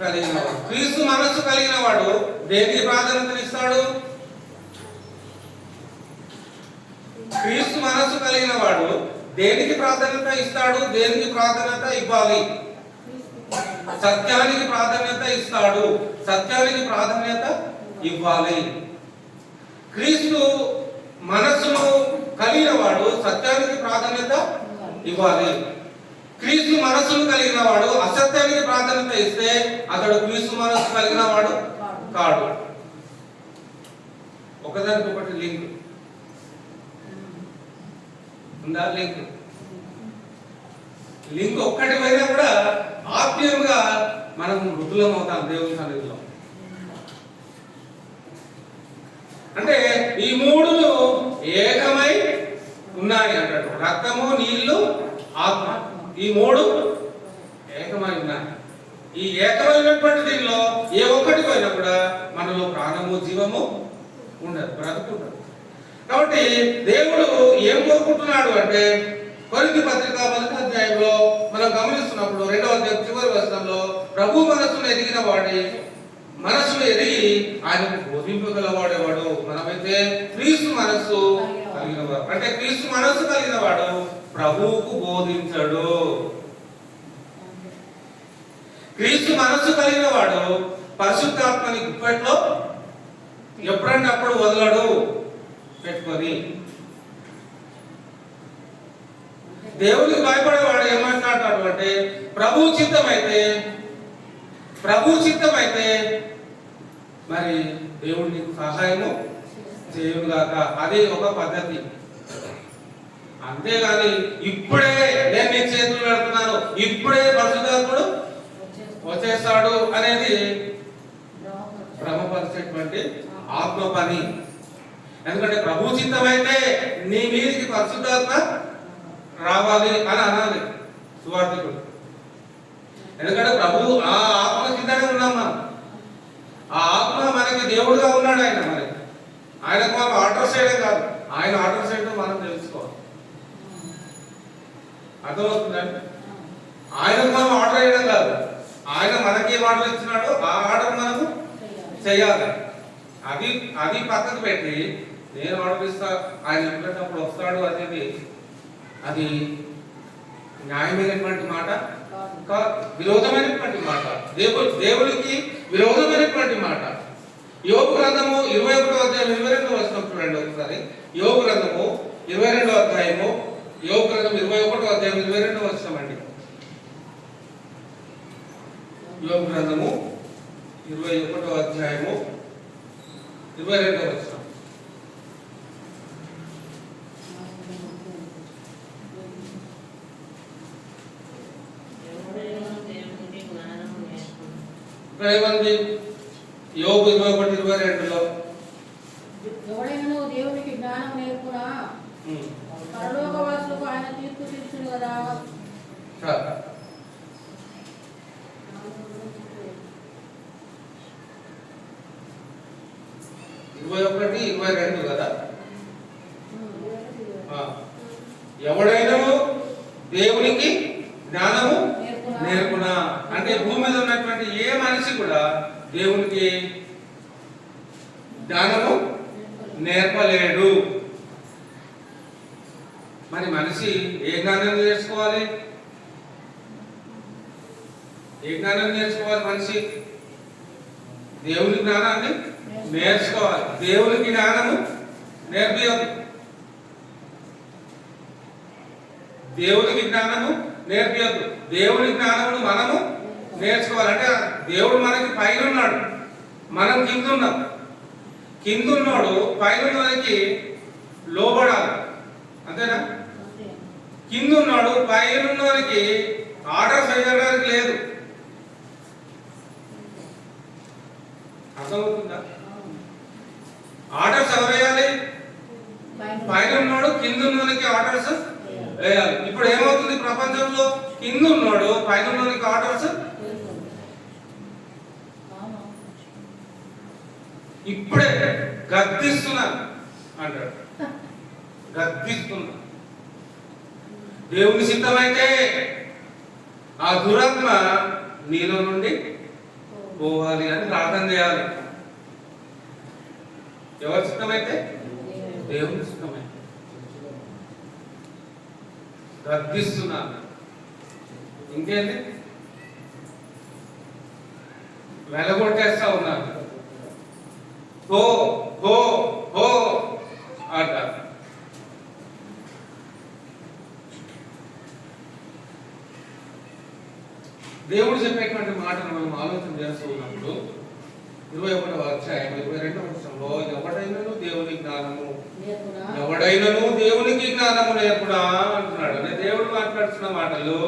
కలిగిన వాడు. క్రీస్తు మనస్సు కలిగిన వాడు దేనికి ప్రాధాన్యత ఇస్తాడు? క్రీస్తు మనస్సు కలిగిన వాడు దేనికి ప్రాధాన్యత ఇస్తాడు? దేనికి ప్రాధాన్యత ఇవ్వాలి? సత్యానికి ప్రాధాన్యత ఇస్తాడు, సత్యానికి ప్రాధాన్యత ఇవ్వాలి. క్రీస్తు మనస్సును కలిగిన వాడు సత్యానికి ప్రాధాన్యత ఇవ్వాలి. క్రీస్తు మనస్సును కలిగిన వాడు అసత్యానికి ప్రాధాన్యత ఇస్తే అతడు క్రీస్తు మనస్సు కలిగిన వాడు కాడు. ఒకదానికి ఒకటి లింక్ ఉందా? లింక్ ఒక్కటి పైన కూడా ఆత్మీయంగా మనం మృదులం అవుతాం దేవుని సన్నిధిలో. అంటే ఈ మూడును ఏకమై ఉన్నాయి అంటాడు. రక్తము, నీళ్లు, ఆత్మ, ఈ మూడు ఏకమై ఉన్నాయి. ఈ ఏకమైనటువంటి దీనిలో ఏ ఒక్కటి పోయినా కూడా మనలో ప్రాణము, జీవము ఉండదు, బ్రతుకుండదు. కాబట్టి దేవుడు ఏం కోరుకుంటున్నాడు అంటే కొరింథీ పత్రిక 1వ అధ్యాయంలో మనం గమనిస్తున్నప్పుడు 2వ అధ్యాయం చివరి వచనంలో ప్రభు మనస్సును ఎరిగిన వాడి మనస్సును ఎరిగి ఆయనకు బోధింపగలవాడేవాడు. మనమైతే క్రీస్తు మనస్సు కలిగిన వాడు. అంటే క్రీస్తు మనస్సు కలిగిన వాడు ప్రభువుకు బోధించడు. క్రీస్తు మనస్సు కలిగిన వాడు పరిశుద్ధాత్మని గుప్పెట్లో ఎప్పుడంటే అప్పుడు వదలడు పెట్టుకొని. దేవుడికి భయపడేవాడు ఏమంటాడు అంటే ప్రభు చిత్తమైతే మరి దేవుడు నీకు సహాయము చేయుగాక. అది ఒక పద్ధతి. అంతేగాని ఇప్పుడే నేను నీ చేతులు పెడుతున్నాను, ఇప్పుడే పరిశుద్ధాత్ముడు వచ్చేస్తాడు అనేది భ్రమపరిచేటువంటి ఆత్మ పని. ఎందుకంటే ప్రభు చిత్తమైతే నీ మీదికి పరిశుద్ధాత్మ రావాలి అని అనాలి సువార్థకుడు. ఎందుకంటే ప్రభు ఆ ఆత్మ కిందనే ఉన్నాం మనం. ఆ ఆత్మ మనకి దేవుడుగా ఉన్నాడు. ఆయనకు మనం ఆర్డర్ చేయడం కాదు, ఆయన ఆర్డర్ చేయడం మనం తెలుసుకోవాలి. అర్థమవుతుందండి? ఆయనకు మనం ఆర్డర్ చేయడం కాదు, ఆయన మనకి ఏం ఆర్డర్ ఇచ్చినాడో ఆ ఆర్డర్ మనము చేయాలి. అది పక్కకు పెట్టి నేను ఆర్డర్ ఇస్తా ఆయన ఎప్పుడప్పుడు వస్తాడు అనేది అది న్యాయమైనటువంటి మాట కాదు, విరోధమైనటువంటి మాట, దేవుడికి విరోధమైనటువంటి మాట. యోబు గ్రంథము 21వ అధ్యాయం 22వ వచనం చూడండి ఒకసారి. యోబు గ్రంథము 22వ అధ్యాయము, యోబు గ్రంథం 21వ అధ్యాయం 22వ వచనం అండి. యోబు గ్రంథము 21వ అధ్యాయము 22వ వచనం. ఏమంది యోబు 21:22లో ఎవడైనా దేవునికి జ్ఞానం నేర్పునా పరలోకవాసులకు ఆయన తీర్పు తీర్చును కదా. 21-22 కదా. ఎవడైనా దేవునికి జ్ఞానము నేర్పునా అంటే భూమి మీద ఉన్నటువంటి ఏ మనిషి కూడా దేవునికి జ్ఞానము నేర్పలేడు. మరి మనిషి ఏ జ్ఞానం నేర్చుకోవాలి? మనిషి దేవుని జ్ఞానాన్ని నేర్చుకోవాలి. దేవునికి జ్ఞానము నేర్పియదు. దేవునికి జ్ఞానము నేర్పియద్దు. దేవుని జ్ఞానమును మనము నేర్చుకోవాలంటే దేవుడు మనకి పైన ఉన్నాడు, మనం కింద ఉన్నాం. కింద ఉన్నాడు పైన ఉన్నవానికి లోబడాలి, అంతేనా? కింద ఉన్నాడు పైన ఉన్నవానికి ఆర్డర్ చేయడానికి లేదు. అర్థమవుతుందా? ఆర్డర్స్ ఎవరు వేయాలి? పైన ఉన్నాడు కింద ఉన్నవానికి ఆర్డర్స్ వేయాలి. ఇప్పుడు ఏమవుతుంది ప్రపంచంలో? కింద ఉన్నాడు పైన ఉన్నవానికి ఆర్డర్స్ ఇప్పుడే గద్దిస్తున్నా అంటాడు. గద్దిస్తున్నా. దేవుని సిద్ధమైతే ఆ దురాత్మ నీలో నుండి పోవాలి అని ప్రార్థన చేయాలి. ఎవరి సిద్ధమైతే? దేవుని సిద్ధమైతే. గద్దిస్తున్నా. ఇంకేంటి? వెలగొట్టేస్తా ఉన్నాను. హో హో హో అంటారు. దేవుడు చెప్పేటువంటి మాటను మనం ఆలోచన చేస్తూ ఉన్నప్పుడు 21వ అధ్యాయం 22వ వచనంలో ఎవడైనను దేవుని జ్ఞానము నేర్పుడా అంటున్నాడు. అంటే దేవుడు మాట్లాడుతున్న మాటలు,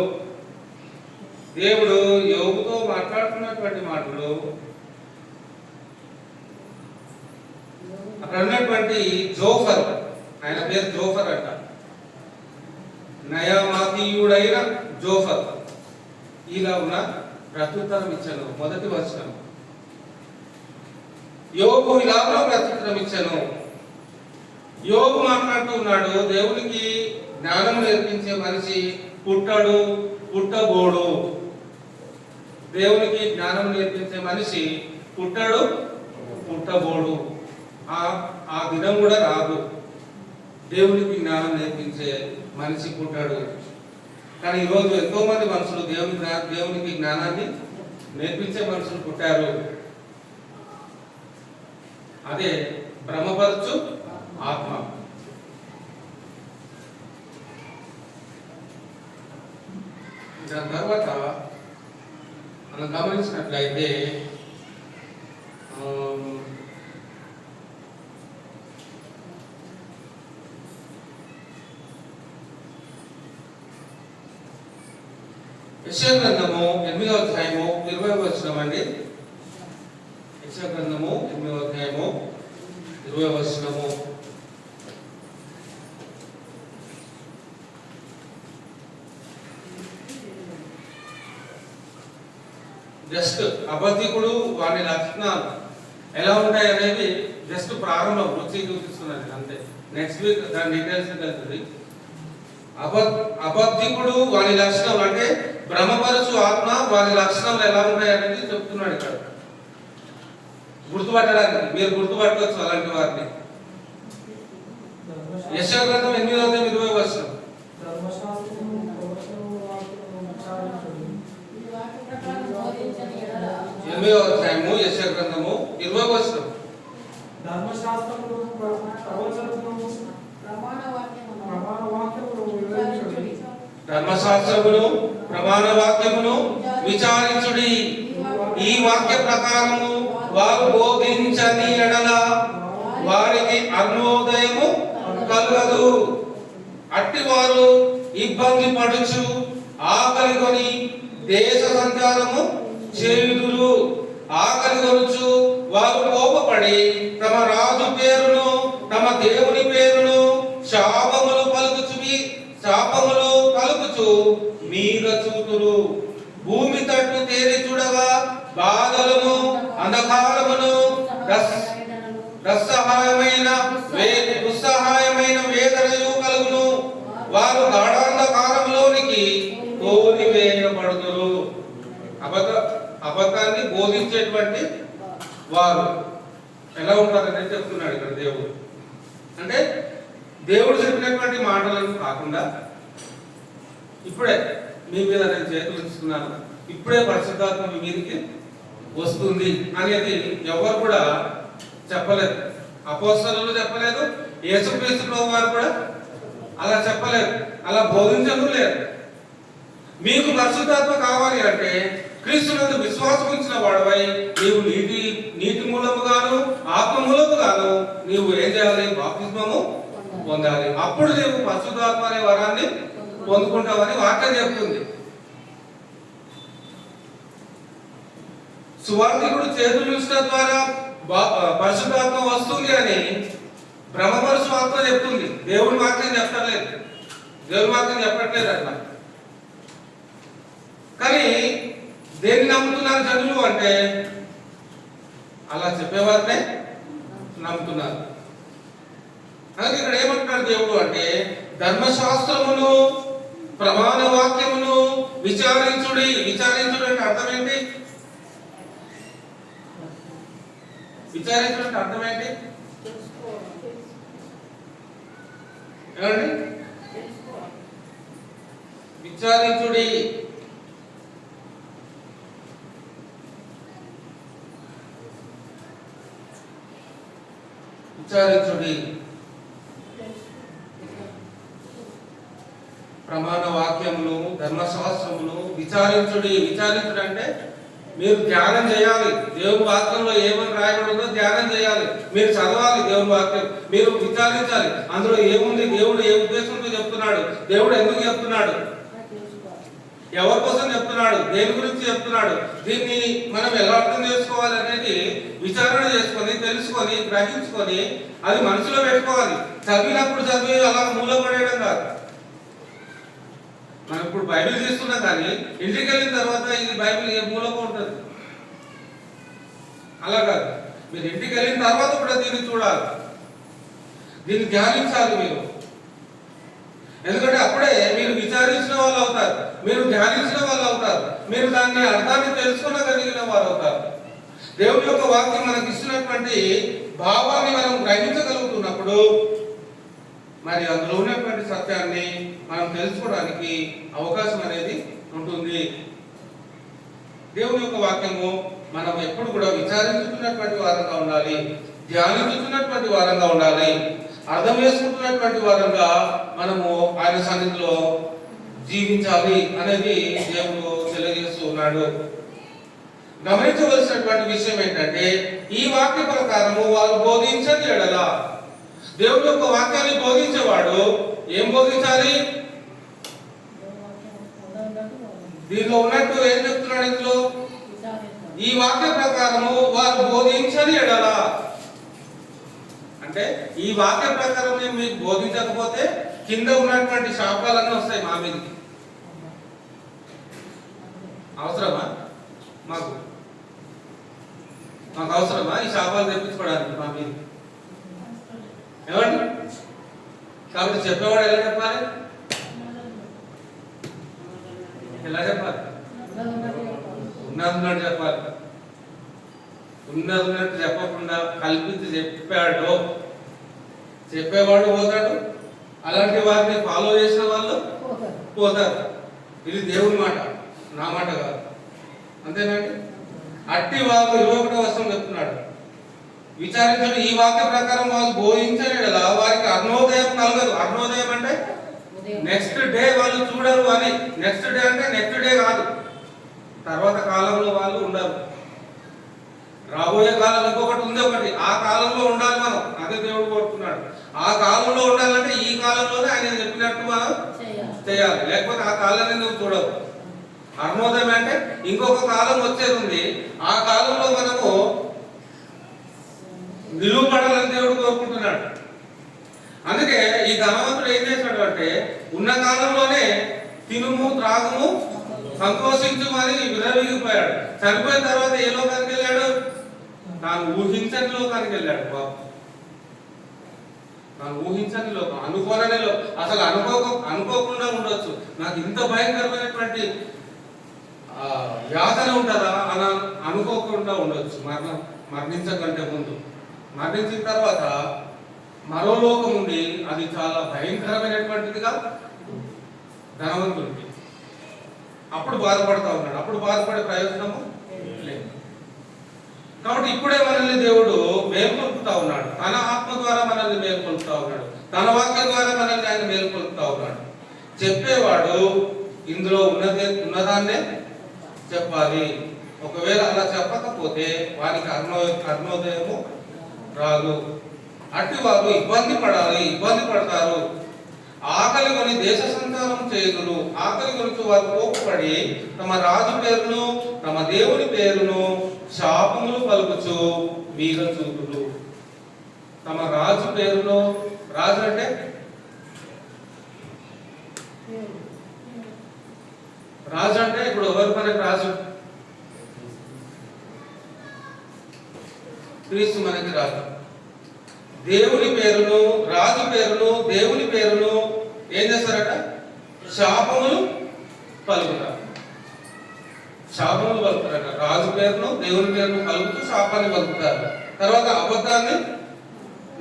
దేవుడు యోబుతో మాట్లాడుతున్నటువంటి మాటలు, అక్కడ ఉన్నటువంటి జోఫర్, ఆయన పేరు జోఫర్ అంట, నయమాతీయుడైన జోఫర్ ఇలా ఉన్న ప్రత్యుత్తరం ఇచ్చాను. మొదటి వచనం, యోబు ఇలా ప్రత్యుత్తరం ఇచ్చాను. యోబు మాట్లాడుతూ ఉన్నాడు, దేవునికి జ్ఞానం నేర్పించే మనిషి పుట్టడు, పుట్టబోడు. దేవునికి జ్ఞానం నేర్పించే మనిషి పుట్టడు, పుట్టబోడు. ఆ దినం కూడా రాదు. దేవునికి జ్ఞానం నేర్పించే మనిషి పుట్టాడు. కానీ ఈరోజు ఎంతో మంది మనుషులు దేవునికి జ్ఞానాన్ని నేర్పించే మనుషులు పుట్టారు. అదే భ్రమపరచు ఆత్మ. దాని తర్వాత మనం గమనించినట్లయితే యెషయా గ్రంథము 8వ అధ్యాయము 20వ వచనం అండి. యెషయా గ్రంథము 8వ అధ్యాయము 20వ వచనము. జస్ట్ అబద్ధికుడు వాని లక్షణాలు ఎలా ఉంటాయి అనేది జస్ట్ ప్రారంభం రుచి చూపిస్తున్నది అంతే. నెక్స్ట్ వీక్ దాని డీటెయిల్స్ తెలుస్తుంది. అబద్ధికుడు వాని లక్షణం అంటే భ్రమపరచు ఆత్మ వాని లక్షణాలు ఎలా ఉంటాయి అనేది చెప్తున్నాడు ఇక్కడ. గుర్తుపట్టడానికి మీరు గుర్తుపట్టవచ్చు అలాంటి వారిని. యెషయా గ్రంథం 8వ అధ్యాయం 20వ వచనం. ఎనిమిదవ అధ్యాయము యెషయా గ్రంథము 20వ వచనం. ధర్మశాస్త్రమును ప్రమాణ వాక్యమును విచారించుడి. ఈ వాక్య ప్రకారము వారు బోధించని ఎడల వారికి అరుణోదయము కలగదు. అట్టి వారు ఇబ్బంది పడుచు ఆకలి కొని దేశ సంచారము చేయుదురు. ఆకలి కొనుచు వారు కోపపడి తమ రాజు పేరును తమ దేవుని పేరును శాపములు పలుకుచు మీద చూతురు. భూమి తట్టు తేరి చూడగా బాధలను అంధకారమును దుస్సహాయమైన వేదనయు కలుగును. వారు గాఢాంధకారంలోనికి తోలివేయబడుదురు. అబద్ధాన్ని బోధించేటువంటి వారు ఎలా ఉంటారని చెప్తున్నాడు ఇక్కడ దేవుడు. అంటే దేవుడు చెప్పినటువంటి మాటలను కాకుండా ఇప్పుడే మీ మీద నేను చేతులు ఉంచుతున్నాను, ఇప్పుడే పరిశుద్ధాత్మ మీ మీదకి వస్తుంది అనేది ఎవరు కూడా చెప్పలేదు. అపోస్తలులు చెప్పలేదు, యేసుక్రీస్తు ప్రభువు వారు కూడా అలా చెప్పలేదు, అలా బోధించడం లేదు. మీకు పరిశుద్ధాత్మ కావాలి అంటే క్రీస్తునందు విశ్వాసం ఉంచిన వాడవై నీవు నీటి మూలముగాను ఆత్మ మూలముగాను నీవు ఏం చేయాలి? బాప్తిస్మము పొందాలి. అప్పుడు నీవు పరిశుద్ధాత్మ అనే వరాన్ని పొందుకుంటావని వాక్యం చెప్తుంది. సువార్థికుడు చేతులు ఉంచడం ద్వారా పరిశుద్ధాత్మ వస్తుంది అని బ్రహ్మపరచు ఆత్మ చెప్తుంది. దేవుని వాక్యం చెప్పట్లేదు, దేవుని వాక్యం చెప్పట్లేదు అట్లా. కానీ దేన్ని నమ్ముతున్నారు జనులు అంటే అలా చెప్పేవారినే నమ్ముతున్నారు. అలాగే ఇక్కడ ఏమంటున్నాడు దేవుడు అంటే ధర్మశాస్త్రమును ప్రమాణ వాక్యమును విచారించుడి. విచారించుడు అంటే అర్థం ఏంటి? విచారించుడు అంటే అర్థం ఏంటి? ఏమండి? విచారించుడి. విచారించుడి. ప్రమాణ వాక్యమును ధర్మశాస్త్రమును విచారించుడి. విచారించుడు అంటే మీరు ధ్యానం చేయాలి. దేవుని వాక్యంలో ఏమని రాయబడిందో ధ్యానం చేయాలి. మీరు చదవాలి దేవుని వాక్యం, మీరు విచారించాలి. అందులో ఏముంది, దేవుడు ఏ ఉద్దేశంతో చెప్తున్నాడు, దేవుడు ఎందుకు చెప్తున్నాడు, ఎవరి కోసం చెప్తున్నాడు, దేని గురించి చెప్తున్నాడు, దీన్ని మనం ఎలా అర్థం చేసుకోవాలి అనేది విచారణ చేసుకొని తెలుసుకొని గ్రహించుకొని అది మనసులో పెట్టుకోవాలి. చదివినప్పుడు చదివి అలా మూలపడేయడం కాదు. మనం ఇప్పుడు బైబిల్ తీసుకున్నాం కానీ ఇంటికి వెళ్ళిన తర్వాత ఇది బైబిల్ ఏ మూలకు ఉంటుంది అలా కాదు. మీరు ఇంటికి వెళ్ళిన తర్వాత కూడా దీన్ని చూడాలి, దీన్ని ధ్యానించాలి మీరు. ఎందుకంటే అప్పుడే మీరు విచారించిన వాళ్ళు అవుతారు, మీరు ధ్యానించిన వాళ్ళు అవుతారు, మీరు దాన్ని అర్థాన్ని తెలుసుకోగలిగిన వారు అవుతారు. దేవుని యొక్క వాక్యం మనకి ఇచ్చినటువంటి భావాన్ని మనం గ్రహించగలుగుతున్నప్పుడు మరి అందులో ఉన్నటువంటి సత్యాన్ని మనం తెలుసుకోవడానికి అవకాశం అనేది ఉంటుంది. దేవుని యొక్క వాక్యము మనం ఎప్పుడు కూడా విచారించుతున్నటువంటి వారంగా ఉండాలి, ధ్యానించుతున్నటువంటి వారంగా ఉండాలి, అర్థం చేసుకుంటున్నటువంటి వారంగా మనము ఆయన సన్నిధిలో జీవించాలి అనేది దేవుడు తెలియజేస్తూ ఉన్నాడు. గమనించవలసినటువంటి విషయం ఏంటంటే ఈ వాక్య ప్రకారము వారు బోధించని ఎడల, దేవుని యొక్క వాక్యాన్ని బోధించేవాడు ఏం బోధించాలి? దీనిలో ఉన్నట్టు ఏం చెప్తున్నాడు ఇందులో? ఈ వాక్య ప్రకారము వారు బోధించని ఎడల అంటే ఈ వాక్య ప్రకారం మీకు బోధించకపోతే కింద ఉన్నటువంటి శాపాలన్నీ వస్తాయి మా మీదకి. అవసరమా? మాకు అవసరమా ఈ శాపాలు తెప్పించుకోవడానికి మా మీద? ఏమండి? కాబట్టి చెప్పేవాడు ఎలా చెప్పాలి? ఎలా చెప్పాలి? ఉన్నది చెప్పాలి. ఉన్నది చెప్పకుండా కల్పించి చెప్పేవాడు పోతాడు, అలాంటి వారిని ఫాలో చేసిన వాళ్ళు పోతారు. ఇది దేవుని మాట, నా మాట కాదు. అంతేనండి. అట్టి వారు 21వ వచనం చెప్తున్నాడు, విచారించండి ఈ వాక్య ప్రకారం వాళ్ళు బోధించని ఎడల వారికి అరుణోదయం కలగదు. అరుణోదయం అంటే నెక్స్ట్ డే వాళ్ళు చూడరు అని. నెక్స్ట్ డే అంటే నెక్స్ట్ డే కాదు, తర్వాత కాలంలో వాళ్ళు ఉండరు. రాబోయే కాలం ఇంకొకటి ఉంది, ఒకటి ఆ కాలంలో ఉండాలి మనం. అదే దేవుడు కోరుతున్నాడు. ఆ కాలంలో ఉండాలంటే ఈ కాలంలోనే ఆయన చెప్పినట్టు మనం చేయాలి, లేకపోతే ఆ కాలాన్ని నువ్వు చూడవు. అరుణోదయం అంటే ఇంకొక కాలం వచ్చేది ఉంది, ఆ కాలంలో మనము నిలువపడాలని దేవుడు కోరుకుంటున్నాడు. అందుకే ఈ ధనవంతుడు ఏం చేశాడు అంటే ఉన్న కాలంలోనే తినుము త్రాగుము సంతోషించు అని విరవిగిపోయాడు. చనిపోయిన తర్వాత ఏ లోకానికి వెళ్ళాడు? తాను ఊహించని లోకానికి వెళ్ళాడు. బాబు తాను ఊహించని లోకం, అనుకోనని లోకం. అసలు అనుకోకుండా ఉండొచ్చు. నాకు ఇంత భయంకరమైనటువంటి యాతన ఉంటుందా అని అనుకోకుండా ఉండొచ్చు. మరణించకంటే ముందు, మరణించిన తర్వాత మరో లోకం ఉంది, అది చాలా భయంకరమైనటువంటిదిగా ధనవంతుడికి. అప్పుడు బాధపడతా ఉన్నాడు. అప్పుడు బాధపడే ప్రయోజనము లేదు. కాబట్టి ఇప్పుడే మనల్ని దేవుడు మేల్కొల్పుతా ఉన్నాడు. తన ఆత్మ ద్వారా మనల్ని మేల్కొల్పుతా ఉన్నాడు. తన వాక్యం ద్వారా మనల్ని ఆయన మేల్కొల్పుతా ఉన్నాడు. చెప్పేవాడు ఇందులో ఉన్నదాన్నే చెప్పాలి. ఒకవేళ అలా చెప్పకపోతే వారికి అరుణోదయము రాదు. అట్టి వారు ఇబ్బంది పడతారు. ఆకలి కొని దేశ సంచారం చేయుదురు. ఆకలి గురించి వారు కోపపడి తమ రాజు పేరును తమ దేవుని పేరును శాపములు పలుకుచు వీర చూపులు. తమ రాజు పేరును, రాజు అంటే ఇప్పుడు ఎవరు మనకి రాజు? క్రీస్తు మనకి రాజు. దేవుని పేరును, రాజు పేరును, దేవుని పేరును ఏం చేస్తారట? శాపములు పలుకుతారు. శాపములు పలుకుతారట. రాజు పేరును దేవుని పేరును పలుకుతూ శాపాన్ని పలుకుతారు. తర్వాత అబద్ధాన్ని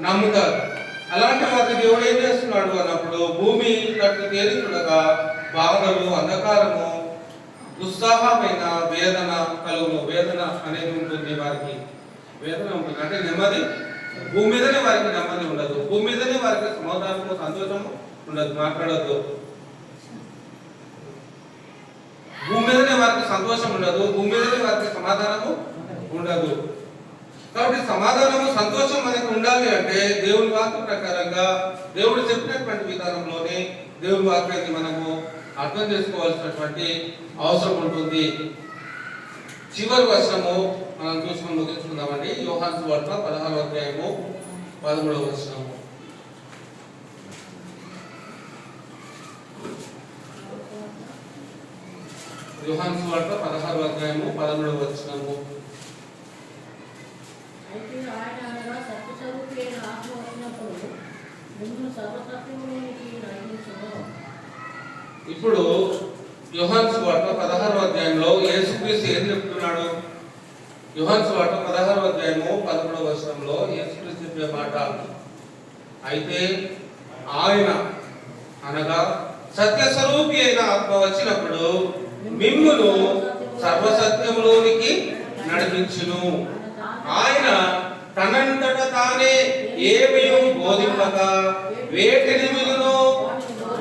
నమ్ముతారు. అలాంటి వారిని దేవుడు ఏం చేస్తున్నాడు అన్నప్పుడు భూమి తట్టు తేలి చూడగా బాధలు, అంధకారము, దుస్సాహమైన వేదన కలుగును. వేదన అనేది ఉంటుంది, వారికి వేదన ఉంటుంది. అంటే నెమ్మది భూమి మీదనే వారికి నెమ్మది ఉండదు. భూమి మీదనే వారికి సమాధానము, సంతోషము ఉండదు. మాట్లాడద్దు. భూమి మీదనే వారికి సంతోషం ఉండదు. భూమి మీదనే వారికి సమాధానము ఉండదు. కాబట్టి సమాధానము, సంతోషం మనకి ఉండాలి అంటే దేవుని వాక్య ప్రకారంగా దేవుడు చెప్పినటువంటి విధానంలోనే దేవుని వాక్యాన్ని మనము అర్థం చేసుకోవాల్సినటువంటి అవసరం ఉంటుంది. చివరి వచనము మనం చూసుకొని ముగించుకుందామండి. యోహాను సువార్త 16వ అధ్యాయము 13వ వచనము. యోహాను సువార్త 16వ అధ్యాయము 13వ వచనము. అయితే ఆయన అనగా సత్యస్వరూపి అయిన ఆత్మ వచ్చినప్పుడు మిమ్మల్ని సర్వసత్యములోనికి నడిపించును. ఇప్పుడు యోహాను సువార్త 16వ అధ్యాయంలో యేసుక్రీస్తు ఏం చెప్తున్నాడు? యోహాను సువార్త 16వ అధ్యాయము 11వ వచనంలో యేసుక్రీస్తు చెప్పే మాట, అయితే ఆయన అనగా సత్యస్వరూపి అయిన ఆత్మ వచ్చినప్పుడు మిమ్మును సర్వసత్యంలోనికి నడిపించును. ఆయన తనంతట తానే ఏమీ బోధింపక వేటిని వినునో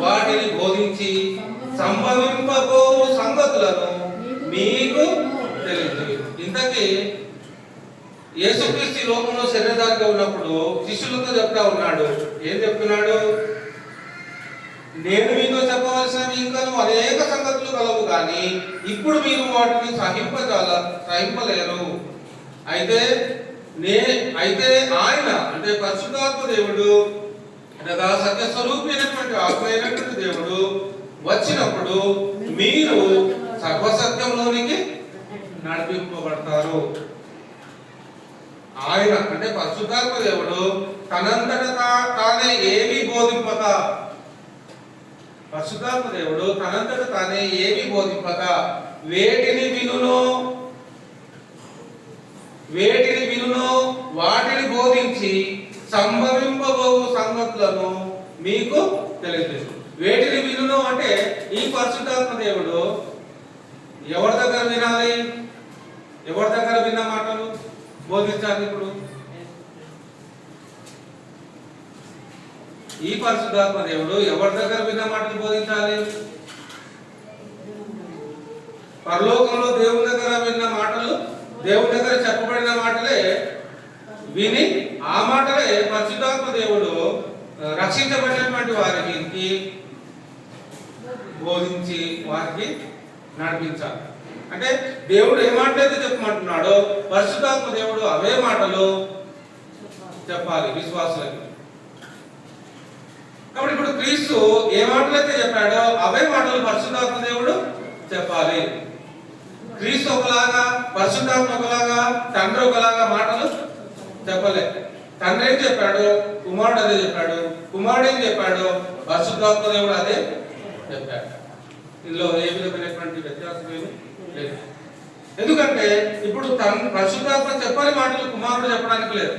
వాటిని బోధించి సంభవింపబో సంగతులను మీకు తెలియజేయు. ఇంతకీ యేసుక్రీస్తు లోకంలో శరీరధారిగా ఉన్నప్పుడు శిష్యులతో చెప్తా ఉన్నాడు. ఏం చెప్తున్నాడు? నేను మీతో చెప్పవలసినవి ఇంకా అనేక సంగతులు కలవు, కానీ ఇప్పుడు మీరు వాటిని సహింపలేరు. అయితే ఆయన అంటే పరిశుద్ధాత్మ దేవుడు అనగా సత్యస్వరూపి అయినటువంటి ఆత్మ అయినటువంటి దేవుడు వచ్చినప్పుడు మీరు సర్వసత్యంలోనికి నడిపింపబడతారు. ఆయన అంటే పరిశుద్ధాత్మ దేవుడు తనంతట తానే ఏమీ బోధింపక, పరిశుద్ధాత్మ దేవుడు తనంతట తానే ఏమీ బోధింపక వేటిని వినునో వాటిని బోధించి సంభవింపబో సంగతులను మీకు తెలియజేసు. వేటిని వినునో అంటే ఈ పరిశుద్ధాత్మ దేవుడు ఎవరి దగ్గర వినాలి? ఎవరి దగ్గర విన్న మాటలు బోధించాలి? ఇప్పుడు ఈ పరిశుద్ధాత్మ దేవుడు ఎవరి దగ్గర విన్న మాటలు బోధించాలి? పరలోకంలో దేవుని దగ్గర విన్న మాటలు, దేవుని దగ్గర చెప్పబడిన మాటలే విని ఆ మాటలే పరిశుద్ధాత్మ దేవుడు రక్షించబడినటువంటి వారికి బోధించి వారికి నడిపించాలి. అంటే దేవుడు ఏ మాటలైతే చెప్పమంటున్నాడో పరిశుద్ధాత్మ దేవుడు అవే మాటలు చెప్పాలి విశ్వాసులకి. కాబట్టి ఇప్పుడు క్రీస్తు ఏ మాటలైతే చెప్పాడో అవే మాటలు పరిశుద్ధాత్మ దేవుడు చెప్పాలి. క్రీస్తు ఒకలాగా, పరిశుద్ధాత్మ ఒకలాగా, తండ్రి ఒకలాగా మాటలు చెప్పలే. తండ్రి ఏం చెప్పాడు, కుమారుడు అదే చెప్పాడు. కుమారుడు ఏం చెప్పాడు, పరిశుద్ధాత్మ దేవుడు అదే చెప్పాడు. ఇందులో ఏ విధమైనటువంటి వ్యత్యాసం ఏమి లేదు. ఎందుకంటే ఇప్పుడు పరిశుద్ధాత్మ చెప్పని మాటలు కుమారుడు చెప్పడానికి లేదు.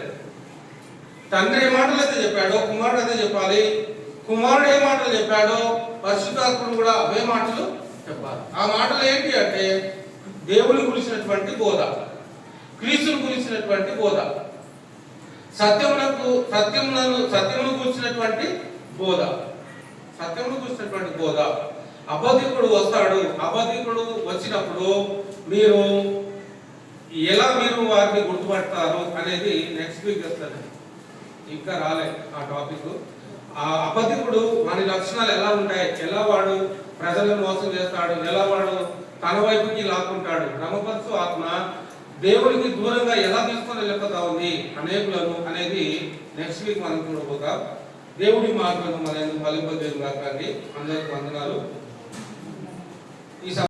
తండ్రి ఏ మాటలు అయితే చెప్పాడో కుమారుడు అదే చెప్పాలి. కుమారుడు ఏ మాటలు చెప్పాడో పరిశుద్ధాత్ముడు కూడా అవే మాటలు చెప్పాలి. ఆ మాటలు ఏంటి అంటే దేవుని గురించినటువంటి బోధ, క్రీస్తుని గురించినటువంటి బోధ, సత్యమును గురించినటువంటి బోధ, సత్యమును గురించినటువంటి బోధ. అబద్ధికుడు వస్తాడు. అబద్ధికుడు వచ్చినప్పుడు మీరు ఎలా వారిని గుర్తుపడతారు అనేది నెక్స్ట్ వీక్ వస్తుంది. ఇంకా రాలే ఆ టాపిక్. ఆ అబద్ధికుడు వారి లక్షణాలు ఎలా ఉంటాయి, ఎలా వాడు ప్రజలను మోసం చేస్తాడు, ఎలా వాడు తన వైపుకి లాక్కుంటాడు, క్రమపరచు ఆత్మ దేవునికి దూరంగా ఎలా తీసుకొని వెళ్ళిపోతా ఉంది అనేకులను అనేది నెక్స్ట్ వీక్ మనం చూడబోతాం. దేవుడి మార్గం మనం ఫలింపజేయడం కాకండి. అందరికి వందనాలు.